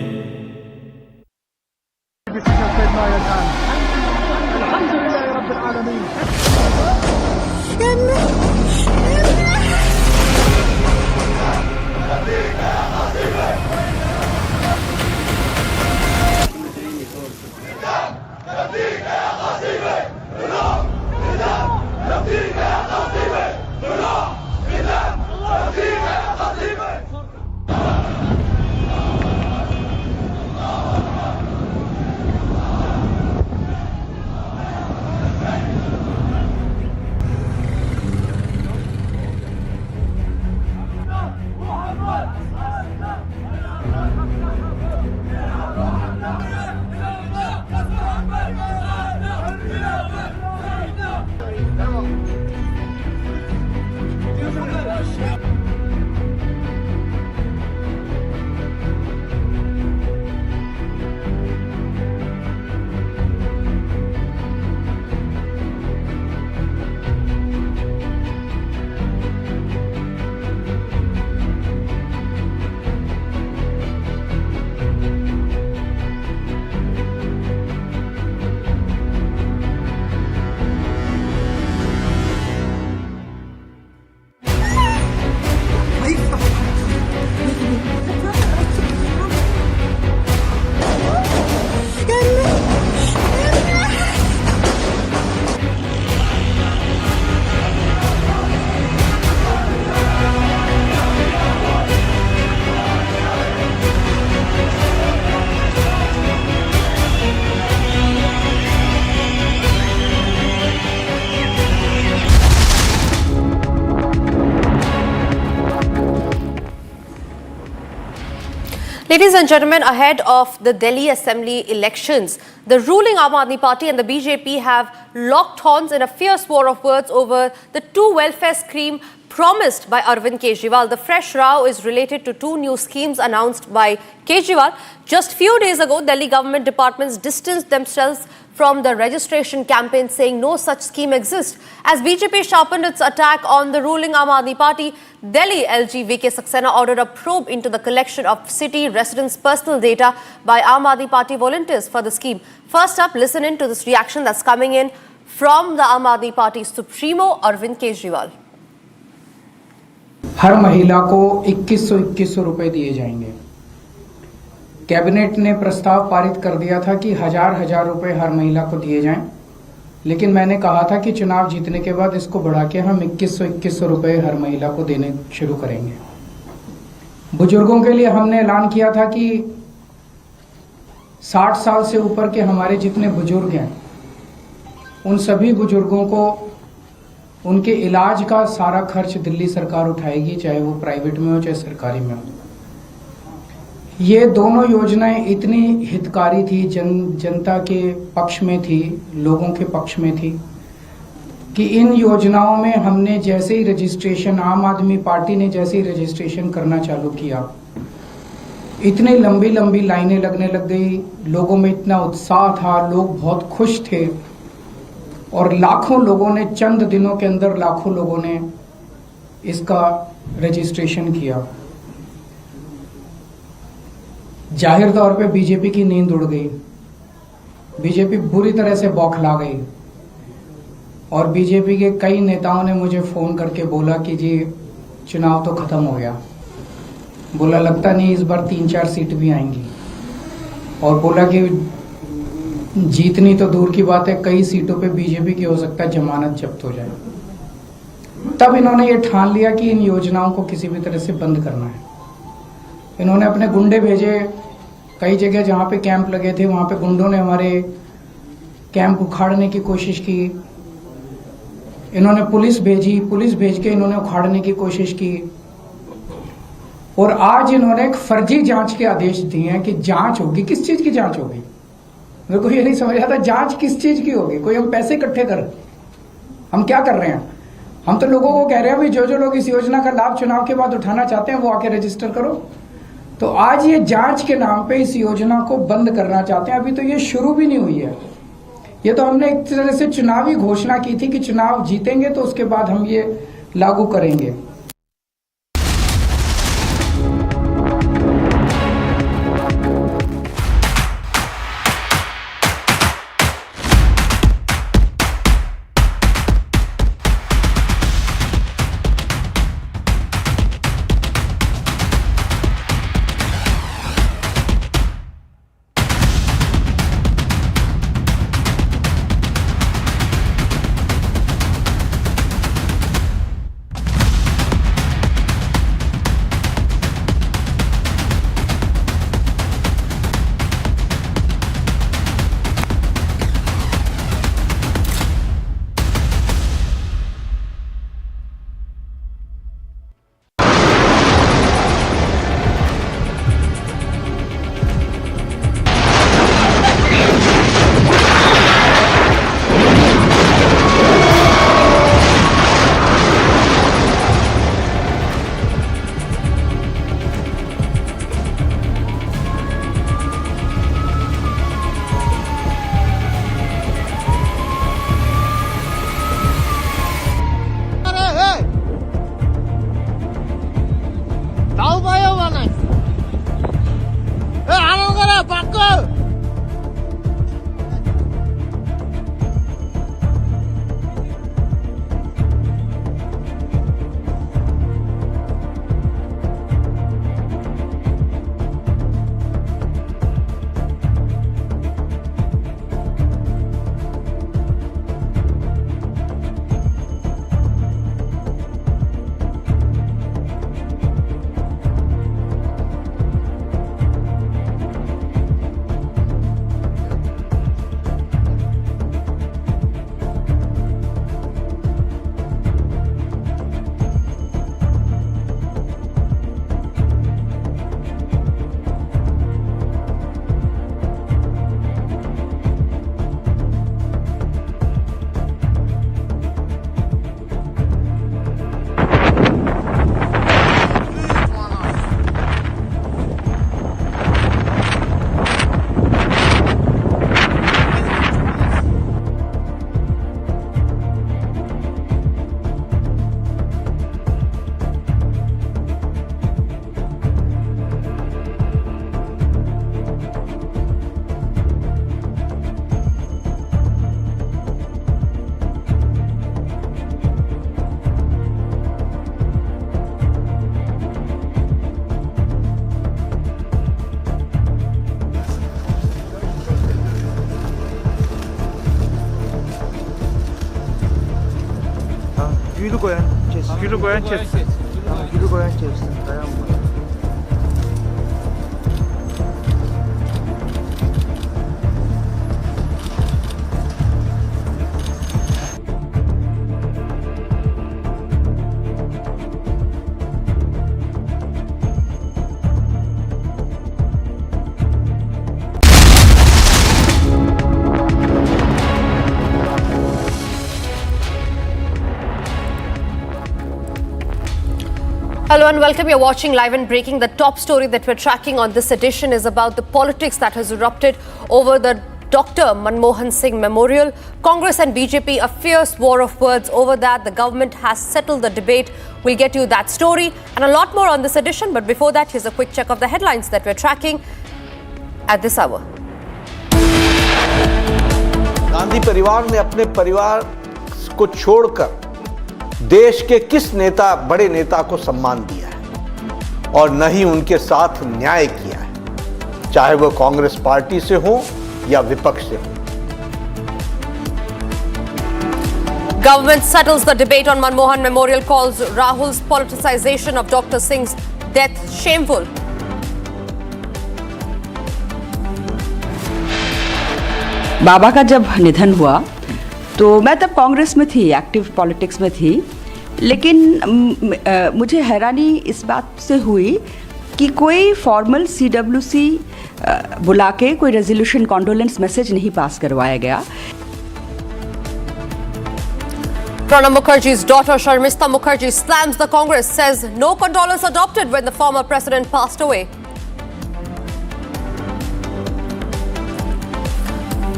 Ladies and gentlemen, ahead of the Delhi Assembly elections, the ruling Aam Aadmi Party and the BJP have locked horns in a fierce war of words over the two welfare schemes promised by Arvind Kejriwal. The fresh row is related to two new schemes announced by Kejriwal. Just few days ago, Delhi government departments distanced themselves from the registration campaign, saying no such scheme exists. As BJP sharpened its attack on the ruling Aam Aadmi Party, Delhi LG VK Saxena ordered a probe into the collection of city residents' personal data by Aam Aadmi Party volunteers for the scheme. First up, listen in to this reaction that's coming in from the Aam Aadmi Party Supremo Arvind Kejriwal. हर महिला को 2100 रुपए दिए जाएंगे। Cabinet ने प्रस्ताव पारित कर दिया था कि हजार रुपए हर महिला को दिए जाएं, लेकिन मैंने कहा था कि चुनाव जीतने के बाद इसको बढ़ा के हम 2100 रुपए हर महिला को देने शुरू करेंगे। बुजुर्गों के लिए हमने ऐलान किया था कि 60 साल से ऊपर के हमारे जितने बुजुर्ग हैं, उन सभी बुजुर्गों को उनके इलाज का सारा खर्च दिल्ली सरकार उठाएगी, चाहे वो प्राइवेट में हो चाहे सरकारी में हो। ये दोनों योजनाएं इतनी हितकारी थी, जनता के पक्ष में थी, लोगों के पक्ष में थी कि इन योजनाओं में हमने जैसे ही रजिस्ट्रेशन, आम आदमी पार्टी ने जैसे ही रजिस्ट्रेशन करना चालू किया, इतनी लंबी लंबी लाइनें लगने लग गई, लोगों में इतना उत्साह था, लोग बहुत खुश थे और लाखों लोगों ने, चंद दिनों के अंदर लाखों लोगों ने इसका रजिस्ट्रेशन किया। जाहिर तौर पे बीजेपी की नींद उड़ गई, बीजेपी बुरी तरह से बौखला गई। और बीजेपी के कई नेताओं ने मुझे फ़ोन करके बोला कि जी चुनाव तो ख़त्म हो गया, बोला लगता नहीं इस बार 3-4 सीट भी आएंगी, और बोला कि जीतनी तो दूर की बात है, कई सीटों पे बीजेपी की हो सकता है जमानत जब्त हो जाए। तब इन्होंने ये ठान लिया कि इन योजनाओं को किसी भी तरह से बंद करना है। इन्होंने अपने गुंडे भेजे, कई जगह जहाँ पे कैंप लगे थे वहाँ पे गुंडों ने हमारे कैंप उखाड़ने की कोशिश की। इन्होंने पुलिस भेजी, पुलिस भेज के इन्होंने उखाड़ने की कोशिश की, और आज इन्होंने एक फर्जी जांच के आदेश दिए हैं कि जांच होगी। किस चीज की जांच होगी? मेरे को ये नहीं समझ आता, जांच किस चीज की होगी? कोई हम पैसे इकट्ठे कर, हम क्या कर रहे हैं? हम तो लोगों को कह रहे हैं भाई जो लोग इस योजना का लाभ चुनाव के बाद उठाना चाहते हैं वो आके रजिस्टर करो। तो आज ये जांच के नाम पे इस योजना को बंद करना चाहते हैं। अभी तो ये शुरू भी नहीं हुई है। ये तो हमने एक तरह से चुनावी घोषणा की थी कि चुनाव जीतेंगे तो उसके बाद हम ये लागू करेंगे। 귀로 고양 체스. 귀로 고양 체스. 귀로 고양 체스. Hello and welcome. You're watching Live and Breaking. The top story that we're tracking on this edition is about the politics that has erupted over the Dr. Manmohan Singh Memorial. Congress and BJP, a fierce war of words over that. The government has settled the debate. We'll get you that story and a lot more on this edition. But before that, here's a quick check of the headlines that we're tracking at this hour. Gandhi परिवार ने अपने परिवार को छोड़कर देश के किस नेता, बड़े नेता को सम्मान दिया है और न ही उनके साथ न्याय किया है, चाहे वो कांग्रेस पार्टी से हो या विपक्ष से हो। Government settles the debate on Manmohan Memorial, calls Rahul's politicization of Dr. Singh's death shameful. बाबा का जब निधन हुआ तो मैं तब कांग्रेस में थी, एक्टिव पॉलिटिक्स में थी, लेकिन मुझे हैरानी इस बात से हुई कि कोई फॉर्मल CWC बुला के कोई रेजोल्यूशन, कॉन्डोलेंस मैसेज नहीं पास करवाया गया। Pranab Mukherjee's daughter Sharmista Mukherjee slams the Congress, says no condolence adopted when the former president passed away.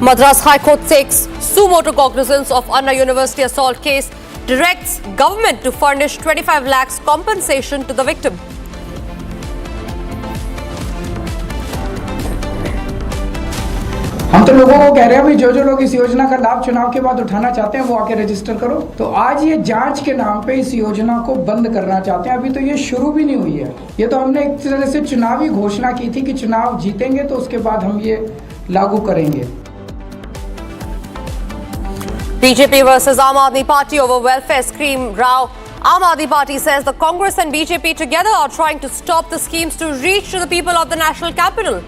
Madras High Court takes sumo to cognizance of Anna University assault case, directs government to furnish 25 lakhs compensation to the victim. हम तो लोगों को कह रहे हैं भाई जो लोग इस योजना का लाभ चुनाव के बाद उठाना चाहते हैं वो आके रजिस्टर करो। तो आज ये जांच के नाम पे इस योजना को बंद करना चाहते हैं। अभी तो ये शुरू भी नहीं हुई है। ये तो हमने एक तरह से चुनावी घोषणा की थी कि चुनाव जीतेंगे तो उसके बाद हम ये लागू करेंगे। BJP versus Aam Aadmi Party over welfare scheme row. Aam Aadmi Party says the Congress and BJP together are trying to stop the schemes to reach to the people of the national capital.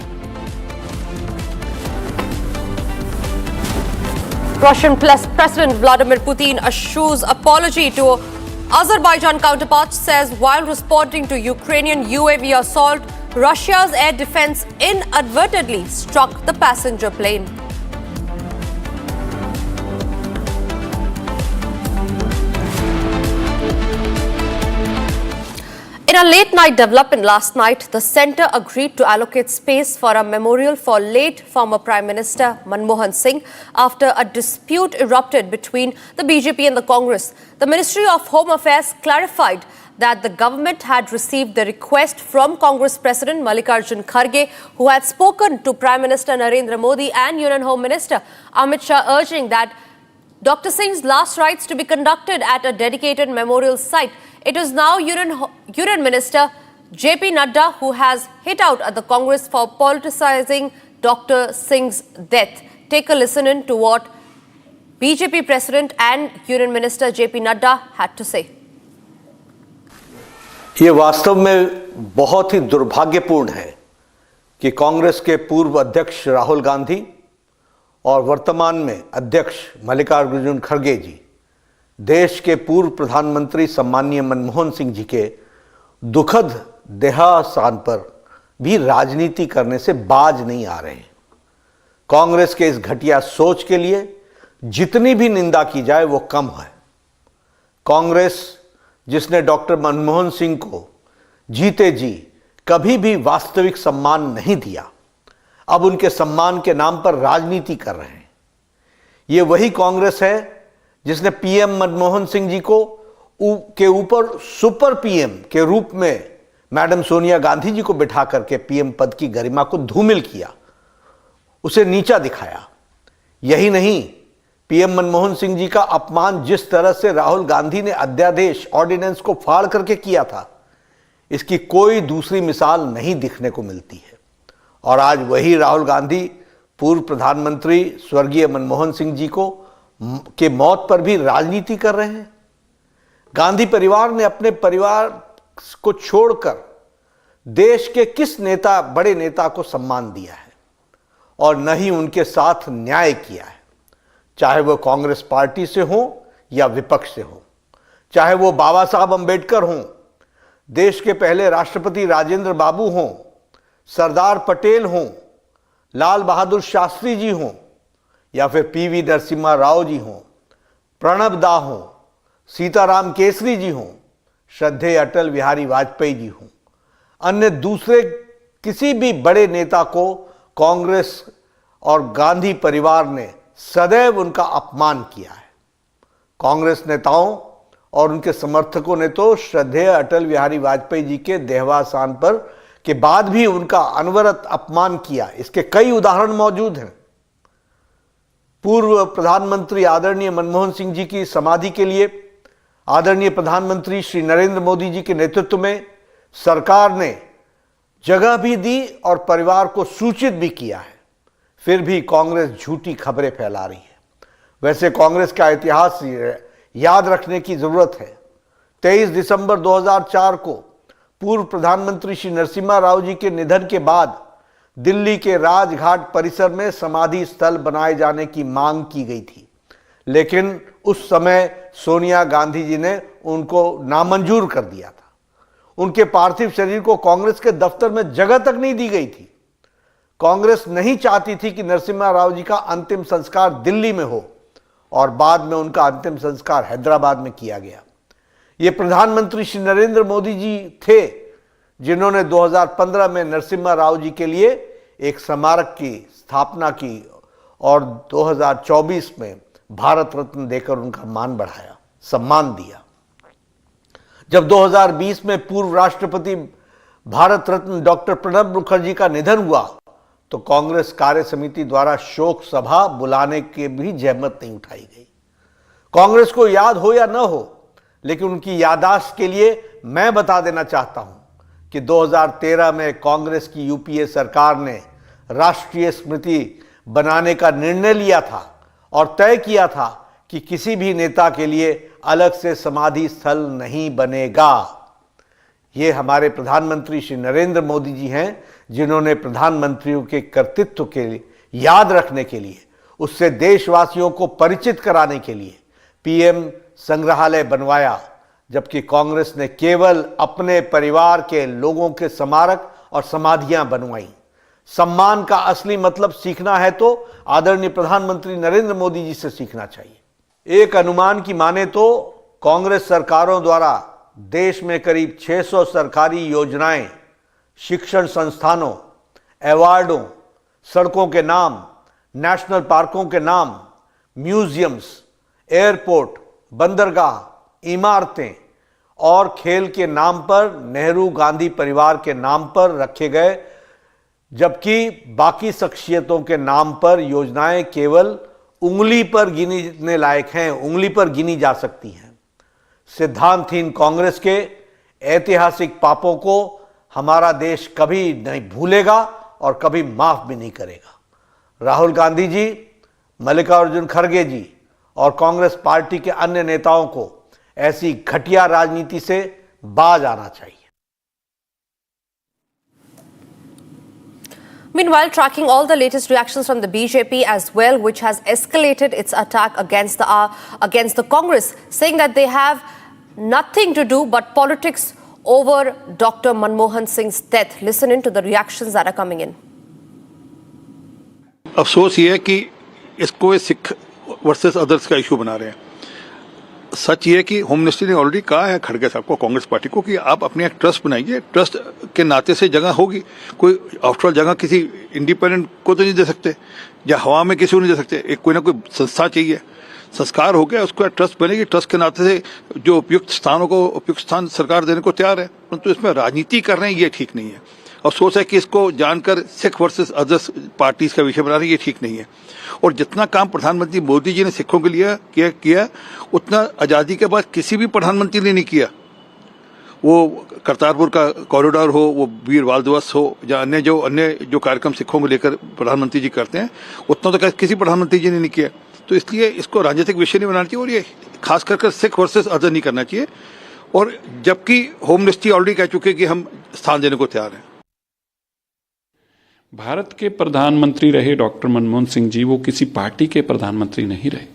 Russian President Vladimir Putin eschews apology to Azerbaijan counterpart, says while responding to Ukrainian UAV assault, Russia's air defense inadvertently struck the passenger plane. In a late-night development last night, the centre agreed to allocate space for a memorial for late former Prime Minister Manmohan Singh after a dispute erupted between the BJP and the Congress. The Ministry of Home Affairs clarified that the government had received the request from Congress President Mallikarjun Kharge, who had spoken to Prime Minister Narendra Modi and Union Home Minister Amit Shah, urging that Dr. Singh's last rites to be conducted at a dedicated memorial site. It is now Union Minister JP Nadda who has hit out at the Congress for politicizing Dr. Singh's death. Take a listen in to what BJP President and Union Minister JP Nadda had to say. ये वास्तव में बहुत ही दुर्भाग्यपूर्ण है कि कांग्रेस के पूर्व अध्यक्ष राहुल गांधी और वर्तमान में अध्यक्ष मल्लिकार्जुन खड़गे जी देश के पूर्व प्रधानमंत्री सम्माननीय मनमोहन सिंह जी के दुखद देहावसान पर भी राजनीति करने से बाज नहीं आ रहे। कांग्रेस के इस घटिया सोच के लिए जितनी भी निंदा की जाए वो कम है। कांग्रेस जिसने डॉक्टर मनमोहन सिंह को जीते जी कभी भी वास्तविक सम्मान नहीं दिया, अब उनके सम्मान के नाम पर राजनीति कर रहे हैं। ये वही कांग्रेस है जिसने पीएम मनमोहन सिंह जी को के ऊपर सुपर पीएम के रूप में मैडम सोनिया गांधी जी को बिठा करके पीएम पद की गरिमा को धूमिल किया, उसे नीचा दिखाया। यही नहीं, पीएम मनमोहन सिंह जी का अपमान जिस तरह से राहुल गांधी ने अध्यादेश ऑर्डिनेंस को फाड़ करके किया था, इसकी कोई दूसरी मिसाल नहीं दिखने को मिलती है। और आज वही राहुल गांधी पूर्व प्रधानमंत्री स्वर्गीय मनमोहन सिंह जी के मौत पर भी राजनीति कर रहे हैं। गांधी परिवार ने अपने परिवार को छोड़कर देश के किस नेता, बड़े नेता को सम्मान दिया है और न ही उनके साथ न्याय किया है, चाहे वो कांग्रेस पार्टी से हो या विपक्ष से हो, चाहे वो बाबा साहब अंबेडकर हों, देश के पहले राष्ट्रपति राजेंद्र बाबू हों, सरदार पटेल हों, लाल बहादुर शास्त्री जी हों या फिर पीवी नरसिम्हा राव जी हों, प्रणब दा हों, सीताराम केसरी जी हों, श्रद्धेय अटल बिहारी वाजपेयी जी हों, अन्य दूसरे किसी भी बड़े नेता को कांग्रेस और गांधी परिवार ने सदैव उनका अपमान किया है। कांग्रेस नेताओं और उनके समर्थकों ने तो श्रद्धेय अटल बिहारी वाजपेयी जी के देहावसान पर के बाद भी उनका अनवरत अपमान किया। इसके कई उदाहरण मौजूद हैं। पूर्व प्रधानमंत्री आदरणीय मनमोहन सिंह जी की समाधि के लिए आदरणीय प्रधानमंत्री श्री नरेंद्र मोदी जी के नेतृत्व में सरकार ने जगह भी दी और परिवार को सूचित भी किया है। फिर भी कांग्रेस झूठी खबरें फैला रही है। वैसे कांग्रेस का इतिहास याद रखने की जरूरत है। 23 दिसंबर 2004 को पूर्व प्रधानमंत्री श्री नरसिम्हा राव जी के निधन के बाद दिल्ली के राजघाट परिसर में समाधि स्थल बनाए जाने की मांग की गई थी, लेकिन उस समय सोनिया गांधी जी ने उनको नामंजूर कर दिया था। उनके पार्थिव शरीर को कांग्रेस के दफ्तर में जगह तक नहीं दी गई थी। कांग्रेस नहीं चाहती थी कि नरसिम्हा राव जी का अंतिम संस्कार दिल्ली में हो और बाद में उनका अंतिम संस्कार हैदराबाद में किया गया। ये प्रधानमंत्री श्री नरेंद्र मोदी जी थे जिन्होंने 2015 में नरसिम्हा राव जी के लिए एक स्मारक की स्थापना की और 2024 में भारत रत्न देकर उनका मान बढ़ाया, सम्मान दिया। जब 2020 में पूर्व राष्ट्रपति भारत रत्न डॉक्टर प्रणब मुखर्जी का निधन हुआ तो कांग्रेस कार्य समिति द्वारा शोक सभा बुलाने की भी जहमत नहीं उठाई गई। कांग्रेस को याद हो या न हो, लेकिन उनकी याददाश्त के लिए मैं बता देना चाहता हूं कि 2013 में कांग्रेस की यूपीए सरकार ने राष्ट्रीय स्मृति बनाने का निर्णय लिया था और तय किया था कि किसी भी नेता के लिए अलग से समाधि स्थल नहीं बनेगा। ये हमारे प्रधानमंत्री श्री नरेंद्र मोदी जी हैं जिन्होंने प्रधानमंत्रियों के कर्तृत्व के लिए याद रखने के लिए, उससे देशवासियों को परिचित कराने के लिए पीएम संग्रहालय बनवाया, जबकि कांग्रेस ने केवल अपने परिवार के लोगों के स्मारक और समाधियां बनवाई। सम्मान का असली मतलब सीखना है तो आदरणीय प्रधानमंत्री नरेंद्र मोदी जी से सीखना चाहिए। एक अनुमान की माने तो कांग्रेस सरकारों द्वारा देश में करीब 600 सरकारी योजनाएं, शिक्षण संस्थानों, अवार्डों, सड़कों के नाम, नेशनल पार्कों के नाम, म्यूजियम्स, एयरपोर्ट, बंदरगाह, इमारतें और खेल के नाम पर, नेहरू गांधी परिवार के नाम पर रखे गए, जबकि बाकी शख्सियतों के नाम पर योजनाएं केवल उंगली पर गिनने लायक हैं, उंगली पर गिनी जा सकती हैं। सिद्धांतहीन कांग्रेस के ऐतिहासिक पापों को हमारा देश कभी नहीं भूलेगा और कभी माफ भी नहीं करेगा। राहुल गांधी जी, मल्लिकार्जुन खड़गे जी और कांग्रेस पार्टी के अन्य नेताओं को ऐसी घटिया राजनीति से बाज आना चाहिए। Meanwhile, tracking all the latest reactions from the BJP as well, which has escalated its attack against the Congress, saying that they have nothing to do but politics over Dr. Manmohan Singh's death. Listen in to the reactions that are coming in. अफसोस ये है कि इसको Sikh versus others का issue बना रहे हैं। सच ये है कि होम मिनिस्ट्री ने ऑलरेडी कहा है खड़गे साहब को, कांग्रेस पार्टी को, कि आप अपने एक ट्रस्ट बनाइए। ट्रस्ट के नाते से जगह होगी। कोई आफ्टरऑल जगह किसी इंडिपेंडेंट को तो नहीं दे सकते या हवा में किसी को नहीं दे सकते। एक कोई ना कोई संस्था चाहिए। संस्कार हो गया, उसको ट्रस्ट बनेगी। ट्रस्ट के नाते से जो उपयुक्त स्थानों को उपयुक्त स्थान सरकार देने को तैयार है, परंतु इसमें राजनीति कर रहे हैं, ये ठीक नहीं है। अफसोस है कि इसको जानकर सिख वर्सेस अदर्स पार्टीज का विषय बना रहे हैं, ये ठीक नहीं है। और जितना काम प्रधानमंत्री मोदी जी ने सिखों के लिए किया उतना आज़ादी के बाद किसी भी प्रधानमंत्री ने नहीं किया। वो करतारपुर का कॉरिडोर हो, वो वीर बाल दिवस हो, या अन्य जो कार्यक्रम सिखों को लेकर प्रधानमंत्री जी करते हैं, उतना तो किसी प्रधानमंत्री जी ने नहीं किया। तो इसलिए इसको राजनीतिक विषय नहीं बनाना चाहिए और ये खास कर सिख वर्सेस अदर नहीं करना चाहिए। और जबकि होम मिनिस्ट्री ऑलरेडी कह चुके कि हम स्थान देने को तैयार हैं। भारत के प्रधानमंत्री रहे डॉक्टर मनमोहन सिंह जी, वो किसी पार्टी के प्रधानमंत्री नहीं रहे।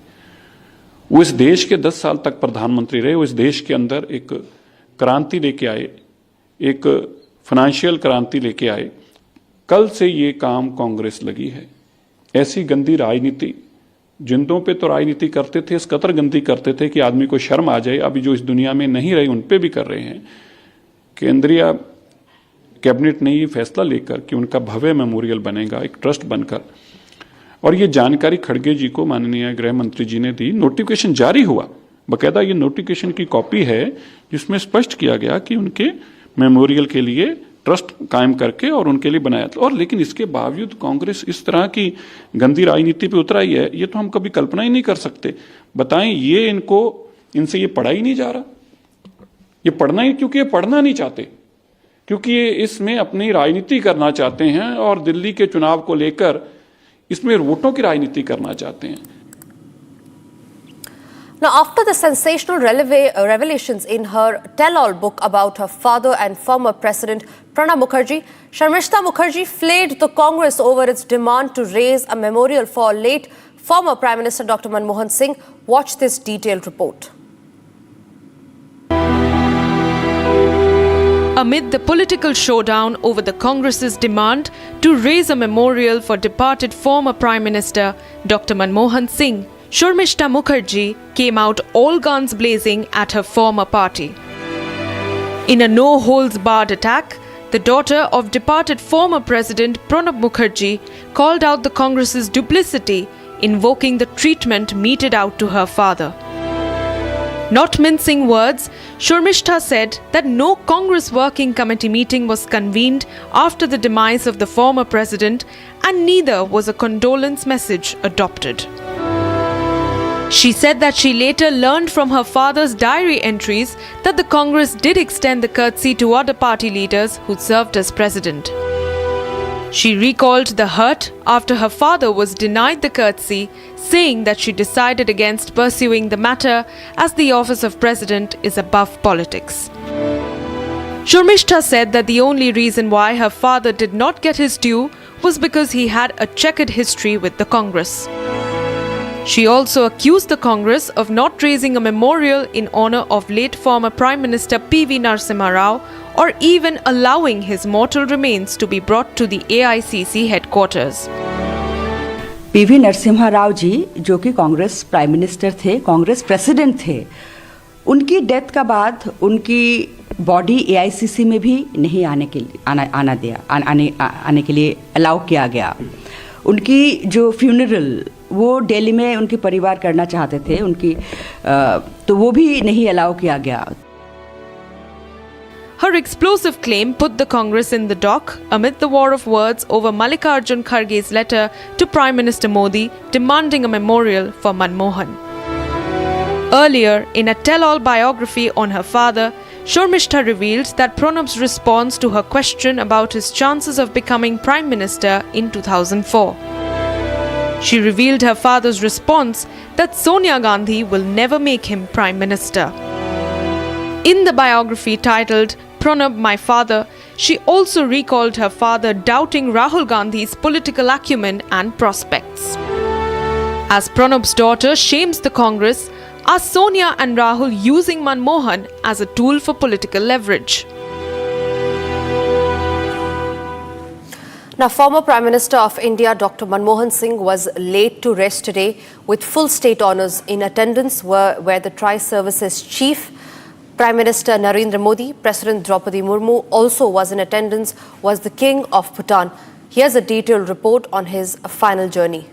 वो इस देश के 10 साल तक प्रधानमंत्री रहे। वो इस देश के अंदर एक क्रांति लेके आए, एक फाइनेंशियल क्रांति लेके आए। कल से ये काम कांग्रेस लगी है। ऐसी गंदी राजनीति, जिंदों पे तो राजनीति करते थे, इस कतर गंदी करते थे कि आदमी को शर्म आ जाए। अभी जो इस दुनिया में नहीं रहे उन पे भी कर रहे हैं। केंद्रीय कैबिनेट ने ये फैसला लेकर कि उनका भव्य मेमोरियल बनेगा एक ट्रस्ट बनकर, और ये जानकारी खड़गे जी को माननीय गृह मंत्री जी ने दी। नोटिफिकेशन जारी हुआ, बकायदा ये नोटिफिकेशन की कॉपी है जिसमें स्पष्ट किया गया कि उनके मेमोरियल के लिए ट्रस्ट कायम करके और उनके लिए बनाया था। और लेकिन इसके बावजूद कांग्रेस इस तरह की गंदी राजनीति पे उतर आई है, ये तो हम कभी कल्पना ही नहीं कर सकते। बताएं, ये इनसे ये पढ़ा ही नहीं जा रहा, ये पढ़ना ही, क्योंकि ये पढ़ना नहीं चाहते, क्योंकि ये इसमें अपनी राजनीति करना चाहते हैं और दिल्ली के चुनाव को लेकर इसमें वोटों की राजनीति करना चाहते हैं। Now, after the sensational revelations in her tell-all book about her father and former President Pranab Mukherjee, Sharmishta Mukherjee flayed the Congress over its demand to raise a memorial for late former Prime Minister Dr. Manmohan Singh. Watch this detailed report. Amid the political showdown over the Congress's demand to raise a memorial for departed former Prime Minister Dr. Manmohan Singh, Sharmishta Mukherjee came out all guns blazing at her former party. In a no-holds-barred attack, the daughter of departed former President Pranab Mukherjee called out the Congress's duplicity, invoking the treatment meted out to her father. Not mincing words, Sharmishta said that no Congress working committee meeting was convened after the demise of the former president, and neither was a condolence message adopted. She said that she later learned from her father's diary entries that the Congress did extend the courtesy to other party leaders who served as president. She recalled the hurt after her father was denied the courtesy, saying that she decided against pursuing the matter as the office of president is above politics. Sharmishta said that the only reason why her father did not get his due was because he had a checkered history with the Congress. She also accused the Congress of not raising a memorial in honor of late former Prime Minister P.V. Narasimha Rao or even allowing his mortal remains to be brought to the AICC headquarters. P.V. Narasimha Rao जी, जो कि Congress prime minister थे, Congress president थे, उनकी death का बाद उनकी body AICC में भी नहीं आने के लिए अलाउ किया गया। उनकी जो फ्यूनरल वो दिल्ली में उनके परिवार करना चाहते थे, तो वो भी नहीं अलाउ किया गया। Her explosive claim put the Congress in the dock amid the war of words over Mallikarjun Kharge's letter to Prime Minister Modi demanding a memorial for Manmohan. Earlier, in a tell-all biography on her father, Sharmishta revealed that Pranab's response to her question about his chances of becoming Prime Minister in 2004. She revealed her father's response that Sonia Gandhi will never make him Prime Minister. In the biography titled Pranab, My Father, she also recalled her father doubting Rahul Gandhi's political acumen and prospects. As Pranab's daughter shames the Congress, are Sonia and Rahul using Manmohan as a tool for political leverage? Now, former Prime Minister of India, Dr. Manmohan Singh, was laid to rest today with full state honours. In attendance where the Tri-Services Chief, Prime Minister Narendra Modi, President Draupadi Murmu also was in attendance, was the King of Bhutan. Here's a detailed report on his final journey.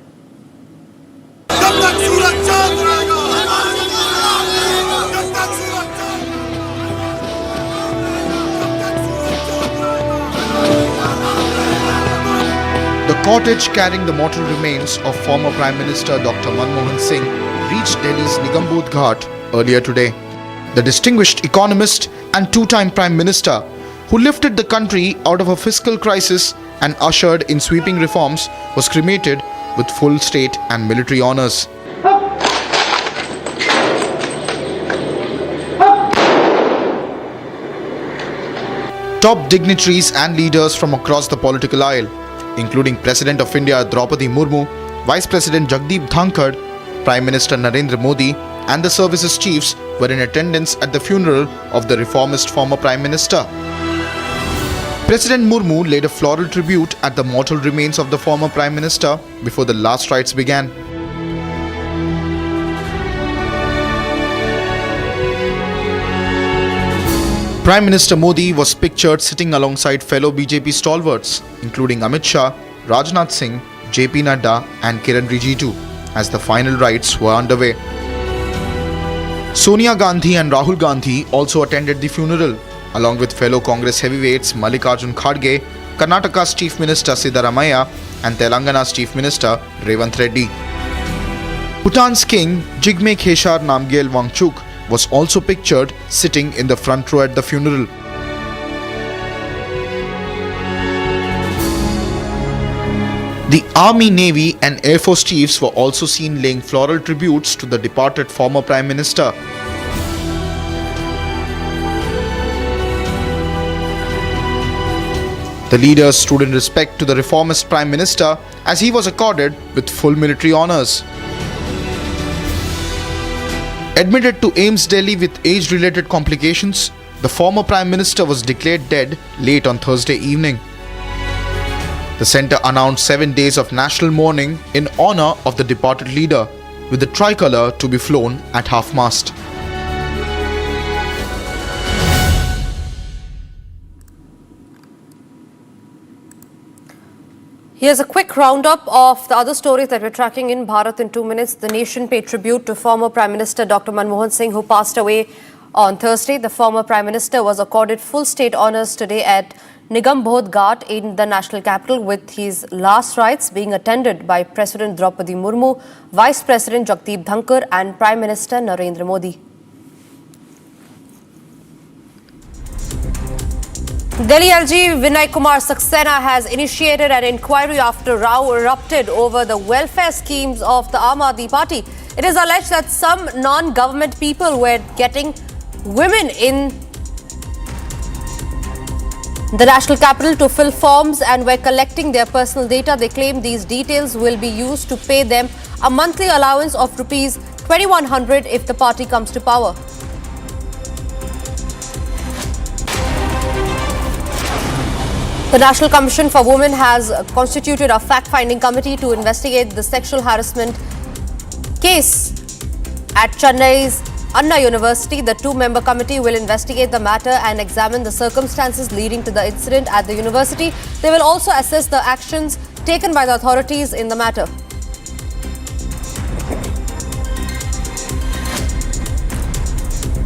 The cortege carrying the mortal remains of former Prime Minister Dr. Manmohan Singh reached Delhi's Nigambooth Ghat earlier today. The distinguished economist and two-time Prime Minister, who lifted the country out of a fiscal crisis and ushered in sweeping reforms, was cremated with full state and military honours. Top dignitaries and leaders from across the political aisle, including President of India Draupadi Murmu, Vice President Jagdeep Dhankar, Prime Minister Narendra Modi and the services chiefs were in attendance at the funeral of the reformist former Prime Minister. President Murmu laid a floral tribute at the mortal remains of the former Prime Minister before the last rites began. Prime Minister Modi was pictured sitting alongside fellow BJP stalwarts, including Amit Shah, Rajnath Singh, JP Nadda and Kiran Rijiju, as the final rites were underway. Sonia Gandhi and Rahul Gandhi also attended the funeral. along with fellow Congress heavyweights Mallikarjun Kharge, Karnataka's Chief Minister Siddaramaiah and Telangana's Chief Minister Revanth Reddy. Bhutan's king Jigme Kheshar Namgyel Wangchuk was also pictured sitting in the front row at the funeral. The Army, Navy and Air Force chiefs were also seen laying floral tributes to the departed former Prime Minister. The leaders stood in respect to the reformist Prime Minister as he was accorded with full military honours. Admitted to AIIMS Delhi with age-related complications, the former Prime Minister was declared dead late on Thursday evening. The centre announced 7 days of national mourning in honour of the departed leader, with the tricolour to be flown at half-mast. Here's a quick roundup of the other stories that we're tracking in Bharat in 2 minutes. The nation paid tribute to former Prime Minister Dr. Manmohan Singh, who passed away on Thursday. The former Prime Minister was accorded full state honours today at Nigam Bodh Ghat in the national capital, with his last rites being attended by President Draupadi Murmu, Vice President Jagdeep Dhankar and Prime Minister Narendra Modi. Delhi LG Vinay Kumar Saxena has initiated an inquiry after row erupted over the welfare schemes of the Aam Aadmi Party. It is alleged that some non-government people were getting women in the national capital to fill forms and were collecting their personal data. They claim these details will be used to pay them a monthly allowance of Rs 2,100 if the party comes to power. The National Commission for Women has constituted a fact-finding committee to investigate the sexual harassment case at Chennai's Anna University. The two-member committee will investigate the matter and examine the circumstances leading to the incident at the university. They will also assess the actions taken by the authorities in the matter.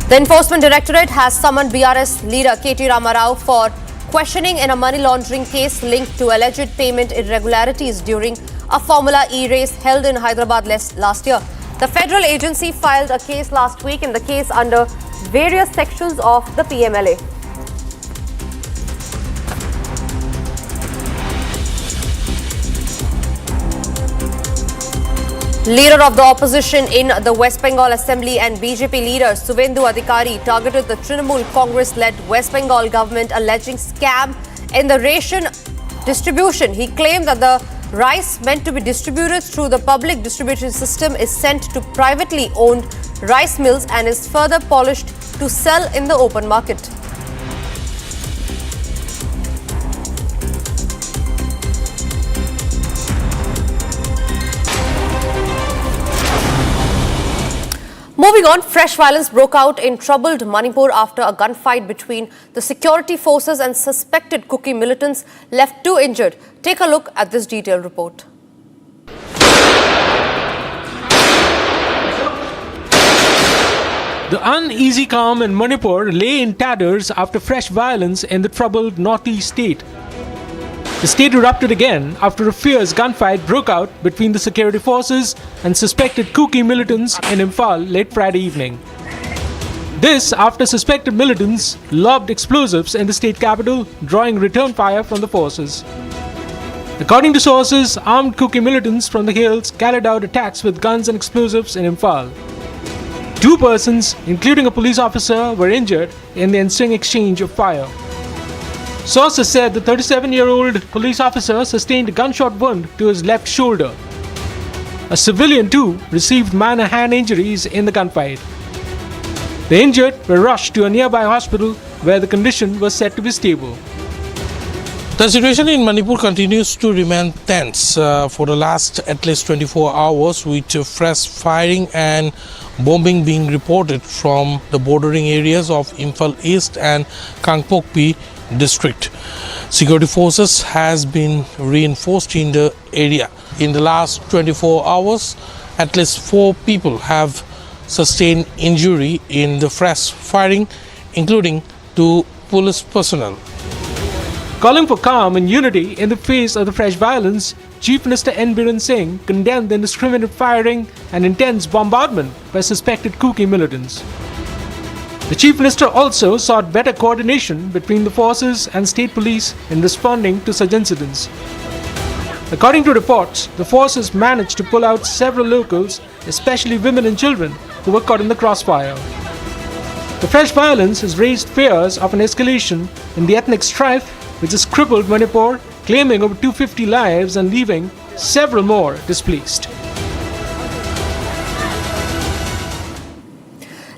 The Enforcement Directorate has summoned BRS leader K.T. Rama Rao for questioning in a money laundering case linked to alleged payment irregularities during a Formula E race held in Hyderabad last year. The federal agency filed a case last week in the case under various sections of the PMLA. Leader of the opposition in the West Bengal Assembly and BJP leader Suvendu Adhikari targeted the Trinamool Congress-led West Bengal government alleging scam in the ration distribution. He claimed that the rice meant to be distributed through the public distribution system is sent to privately owned rice mills and is further polished to sell in the open market. Moving on, fresh violence broke out in troubled Manipur after a gunfight between the security forces and suspected Kuki militants left 2 injured. Take a look at this detailed report. The uneasy calm in Manipur lay in tatters after fresh violence in the troubled northeast state. The state erupted again after a fierce gunfight broke out between the security forces and suspected Kuki militants in Imphal late Friday evening. This after suspected militants lobbed explosives in the state capital, drawing return fire from the forces. According to sources, armed Kuki militants from the hills carried out attacks with guns and explosives in Imphal. 2 persons, including a police officer, were injured in the ensuing exchange of fire. Sources said the 37-year-old police officer sustained a gunshot wound to his left shoulder. A civilian too received minor hand injuries in the gunfight. The injured were rushed to a nearby hospital where the condition was said to be stable. The situation in Manipur continues to remain tense for the last at least 24 hours, with fresh firing and bombing being reported from the bordering areas of Imphal East and Kangpokpi district. Security forces has been reinforced in the area. In the last 24 hours, at least 4 people have sustained injury in the fresh firing, including 2 police personnel. Calling for calm and unity in the face of the fresh violence, Chief Minister N. Biren Singh condemned the indiscriminate firing and intense bombardment by suspected Kuki militants. The Chief Minister also sought better coordination between the forces and state police in responding to such incidents. According to reports, the forces managed to pull out several locals, especially women and children, who were caught in the crossfire. The fresh violence has raised fears of an escalation in the ethnic strife which has crippled Manipur, claiming over 250 lives and leaving several more displaced.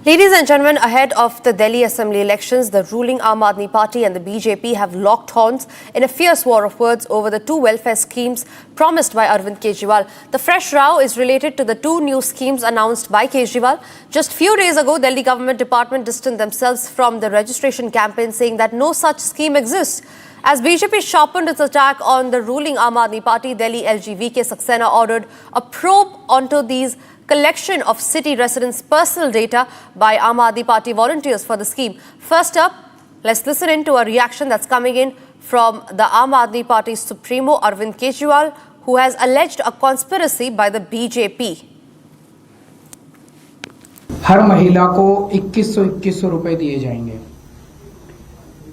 Ladies and gentlemen, ahead of the Delhi Assembly elections, the ruling Aam Aadmi Party and the BJP have locked horns in a fierce war of words over the two welfare schemes promised by Arvind Kejriwal. The fresh row is related to the two new schemes announced by Kejriwal. Just few days ago, Delhi government department distanced themselves from the registration campaign, saying that no such scheme exists. As BJP sharpened its attack on the ruling Aam Aadmi Party, Delhi LG V.K. Saxena ordered a probe onto these collection of city residents' personal data by Aam Aadmi Party volunteers for the scheme. First up, let's listen in to a reaction that's coming in from the Aam Aadmi Party Supremo Arvind Kejriwal, who has alleged a conspiracy by the BJP. हर महिला को 2100 रुपए दिए जाएंगे।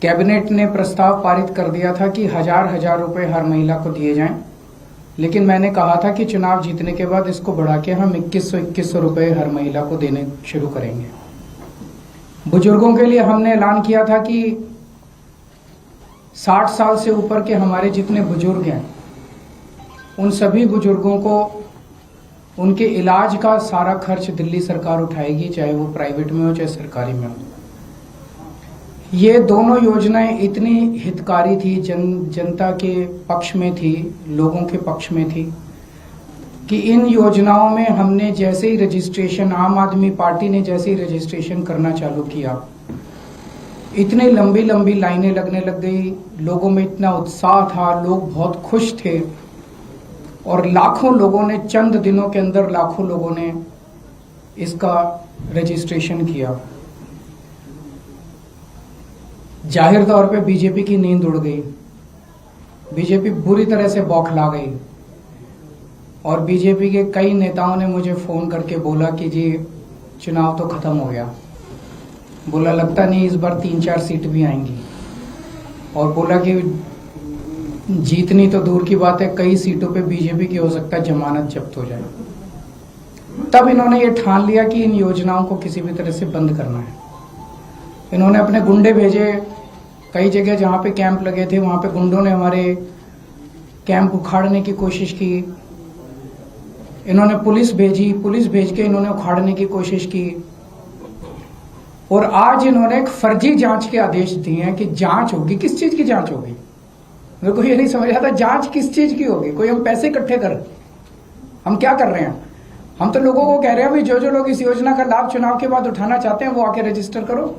Cabinet ने प्रस्ताव पारित कर दिया था कि हजार रुपए हर महिला को दिए जाएं, लेकिन मैंने कहा था कि चुनाव जीतने के बाद इसको बढ़ा के हम 2100 रुपए हर महिला को देने शुरू करेंगे। बुजुर्गों के लिए हमने ऐलान किया था कि 60 साल से ऊपर के हमारे जितने बुजुर्ग हैं, उन सभी बुजुर्गों को उनके इलाज का सारा खर्च दिल्ली सरकार उठाएगी, चाहे वो प्राइवेट में हो चाहे सरकारी में हो। ये दोनों योजनाएं इतनी हितकारी थी, जनता के पक्ष में थी, लोगों के पक्ष में थी, कि इन योजनाओं में हमने जैसे ही रजिस्ट्रेशन, आम आदमी पार्टी ने जैसे ही रजिस्ट्रेशन करना चालू किया, इतनी लंबी लंबी लाइनें लगने लग गई, लोगों में इतना उत्साह था, लोग बहुत खुश थे और लाखों लोगों ने, चंद दिनों के अंदर लाखों लोगों ने इसका रजिस्ट्रेशन किया। जाहिर तौर पे बीजेपी की नींद उड़ गई, बीजेपी बुरी तरह से बौखला गई और बीजेपी के कई नेताओं ने मुझे फोन करके बोला कि जी चुनाव तो खत्म हो गया, बोला लगता नहीं इस बार 3-4 सीट भी आएंगी, और बोला कि जीतनी तो दूर की बात है, कई सीटों पे बीजेपी की हो सकता है जमानत जब्त हो जाए। तब इन्होंने ये ठान लिया कि इन योजनाओं को किसी भी तरह से बंद करना है। इन्होंने अपने गुंडे भेजे, कई जगह जहां पे कैंप लगे थे वहां पे गुंडों ने हमारे कैंप उखाड़ने की कोशिश की। इन्होंने पुलिस भेजी, पुलिस भेज के इन्होंने उखाड़ने की कोशिश की, और आज इन्होंने एक फर्जी जांच के आदेश दिए हैं कि जांच होगी। किस चीज की जांच होगी? मेरे को ये नहीं समझ आता, जांच किस चीज की होगी? कोई हम पैसे इकट्ठे कर, हम क्या कर रहे हैं? हम तो लोगों को कह रहे हैं भाई जो लोग इस योजना का लाभ चुनाव के बाद उठाना चाहते हैं वो आके रजिस्टर करो।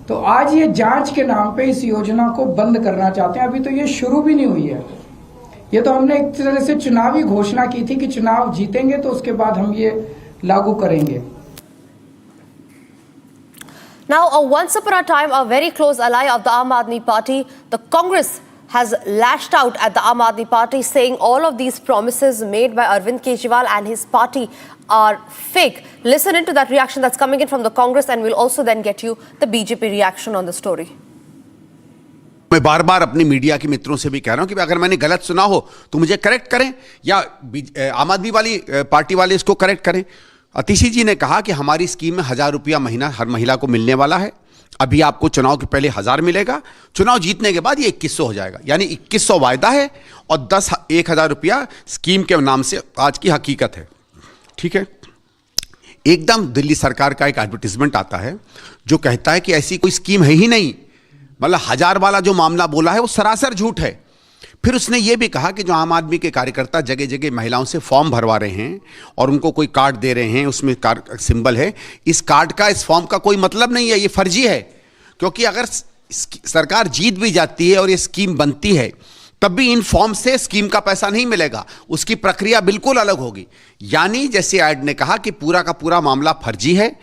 तो आज ये जांच के नाम पे इस योजना को बंद करना चाहते हैं। अभी तो ये शुरू भी नहीं हुई है, ये तो हमने एक तरह से चुनावी घोषणा की थी कि चुनाव जीतेंगे तो उसके बाद हम ये लागू करेंगे। Now, once upon a time, a very close ally of the Aam Aadmi Party, the Congress, has lashed out at the Aam Aadmi Party, saying all of these promises made by Arvind Kejriwal and his party are fake. Listen into that reaction that's coming in from the Congress, and we'll also then get you the BJP reaction on the story. मैं बार बार अपने media के मित्रों से भी कह रहा हूं कि अगर मैंने गलत सुना हो तो मुझे करेक्ट करें, या आम आदमी वाली पार्टी वाले इसको करेक्ट करें। अतिशी जी ने कहा कि हमारी स्कीम में 1000 रुपया महीना हर महिला को मिलने वाला है। अभी आपको चुनाव के पहले 1000 मिलेगा, चुनाव जीतने के बाद ये 2100 हो जाएगा, यानी 2100 वायदा है और 10,000 रुपया स्कीम के नाम से आज की हकीकत है। ठीक है, एकदम दिल्ली सरकार का एक एडवर्टीजमेंट आता है जो कहता है कि ऐसी कोई स्कीम है ही नहीं, मतलब 1000 वाला जो मामला बोला है वो सरासर झूठ है। फिर उसने ये भी कहा कि जो आम आदमी के कार्यकर्ता जगह जगह महिलाओं से फॉर्म भरवा रहे हैं और उनको कोई कार्ड दे रहे हैं, उसमें कार्ड सिंबल है, इस कार्ड का, इस फॉर्म का कोई मतलब नहीं है, ये फर्जी है। क्योंकि अगर सरकार जीत भी जाती है और ये स्कीम बनती है तब भी इन फॉर्म से स्कीम का पैसा नहीं मिलेगा, उसकी प्रक्रिया बिल्कुल अलग होगी। यानी जैसे ऐड ने कहा कि पूरा का पूरा मामला फर्जी है,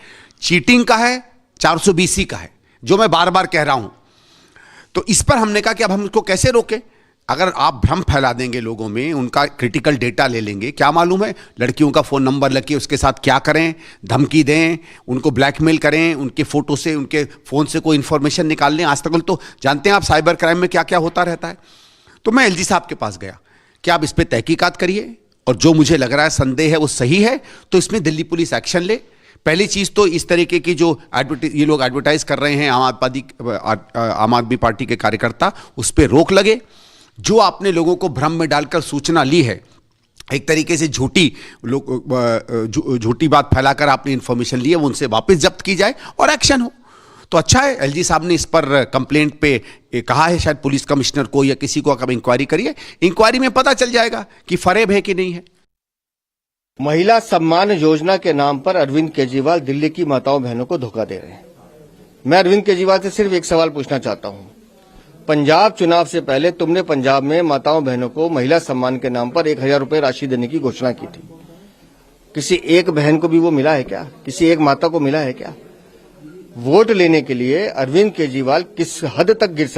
चीटिंग का है, 420 का है, जो मैं बार बार कह रहा हूं। तो इस पर हमने कहा कि अब हम इसको कैसे रोकें। अगर आप भ्रम फैला देंगे लोगों में, उनका क्रिटिकल डेटा ले लेंगे, क्या मालूम है लड़कियों का फ़ोन नंबर लेके उसके साथ क्या करें, धमकी दें, उनको ब्लैकमेल करें, उनके फ़ोटो से, उनके फ़ोन से कोई इन्फॉर्मेशन निकाल लें। आज तक तो जानते हैं आप साइबर क्राइम में क्या क्या होता रहता है। तो मैं एलजी साहब के पास गया कि आप इस पर तहकीकात करिए और जो मुझे लग रहा है संदेह है वो सही है तो इसमें दिल्ली पुलिस एक्शन ले। पहली चीज़ तो इस तरीके की जो ये लोग एडवर्टाइज कर रहे हैं आम आदमी पार्टी के कार्यकर्ता, उस पर रोक लगे। जो आपने लोगों को भ्रम में डालकर सूचना ली है, एक तरीके से झूठी बात फैलाकर आपने इंफॉर्मेशन ली है, वो उनसे वापस जब्त की जाए और एक्शन हो। तो अच्छा है एलजी साहब ने इस पर कंप्लेंट पे कहा है, शायद पुलिस कमिश्नर को या किसी को अब इंक्वायरी करिए, इंक्वायरी में पता चल जाएगा कि फरेब है कि नहीं है। महिला सम्मान योजना के नाम पर अरविंद केजरीवाल दिल्ली की माताओं बहनों को धोखा दे रहे हैं। मैं अरविंद केजरीवाल से सिर्फ एक सवाल पूछना चाहता हूं। पंजाब चुनाव से पहले तुमने पंजाब में माताओं बहनों को महिला सम्मान के नाम पर 1000 रुपए राशि देने की घोषणा की थी। किसी एक बहन को भी वो मिला है क्या? किसी एक माता को मिला है क्या? वोट लेने के लिए अरविंद केजरीवाल किस हद तक गिर सकते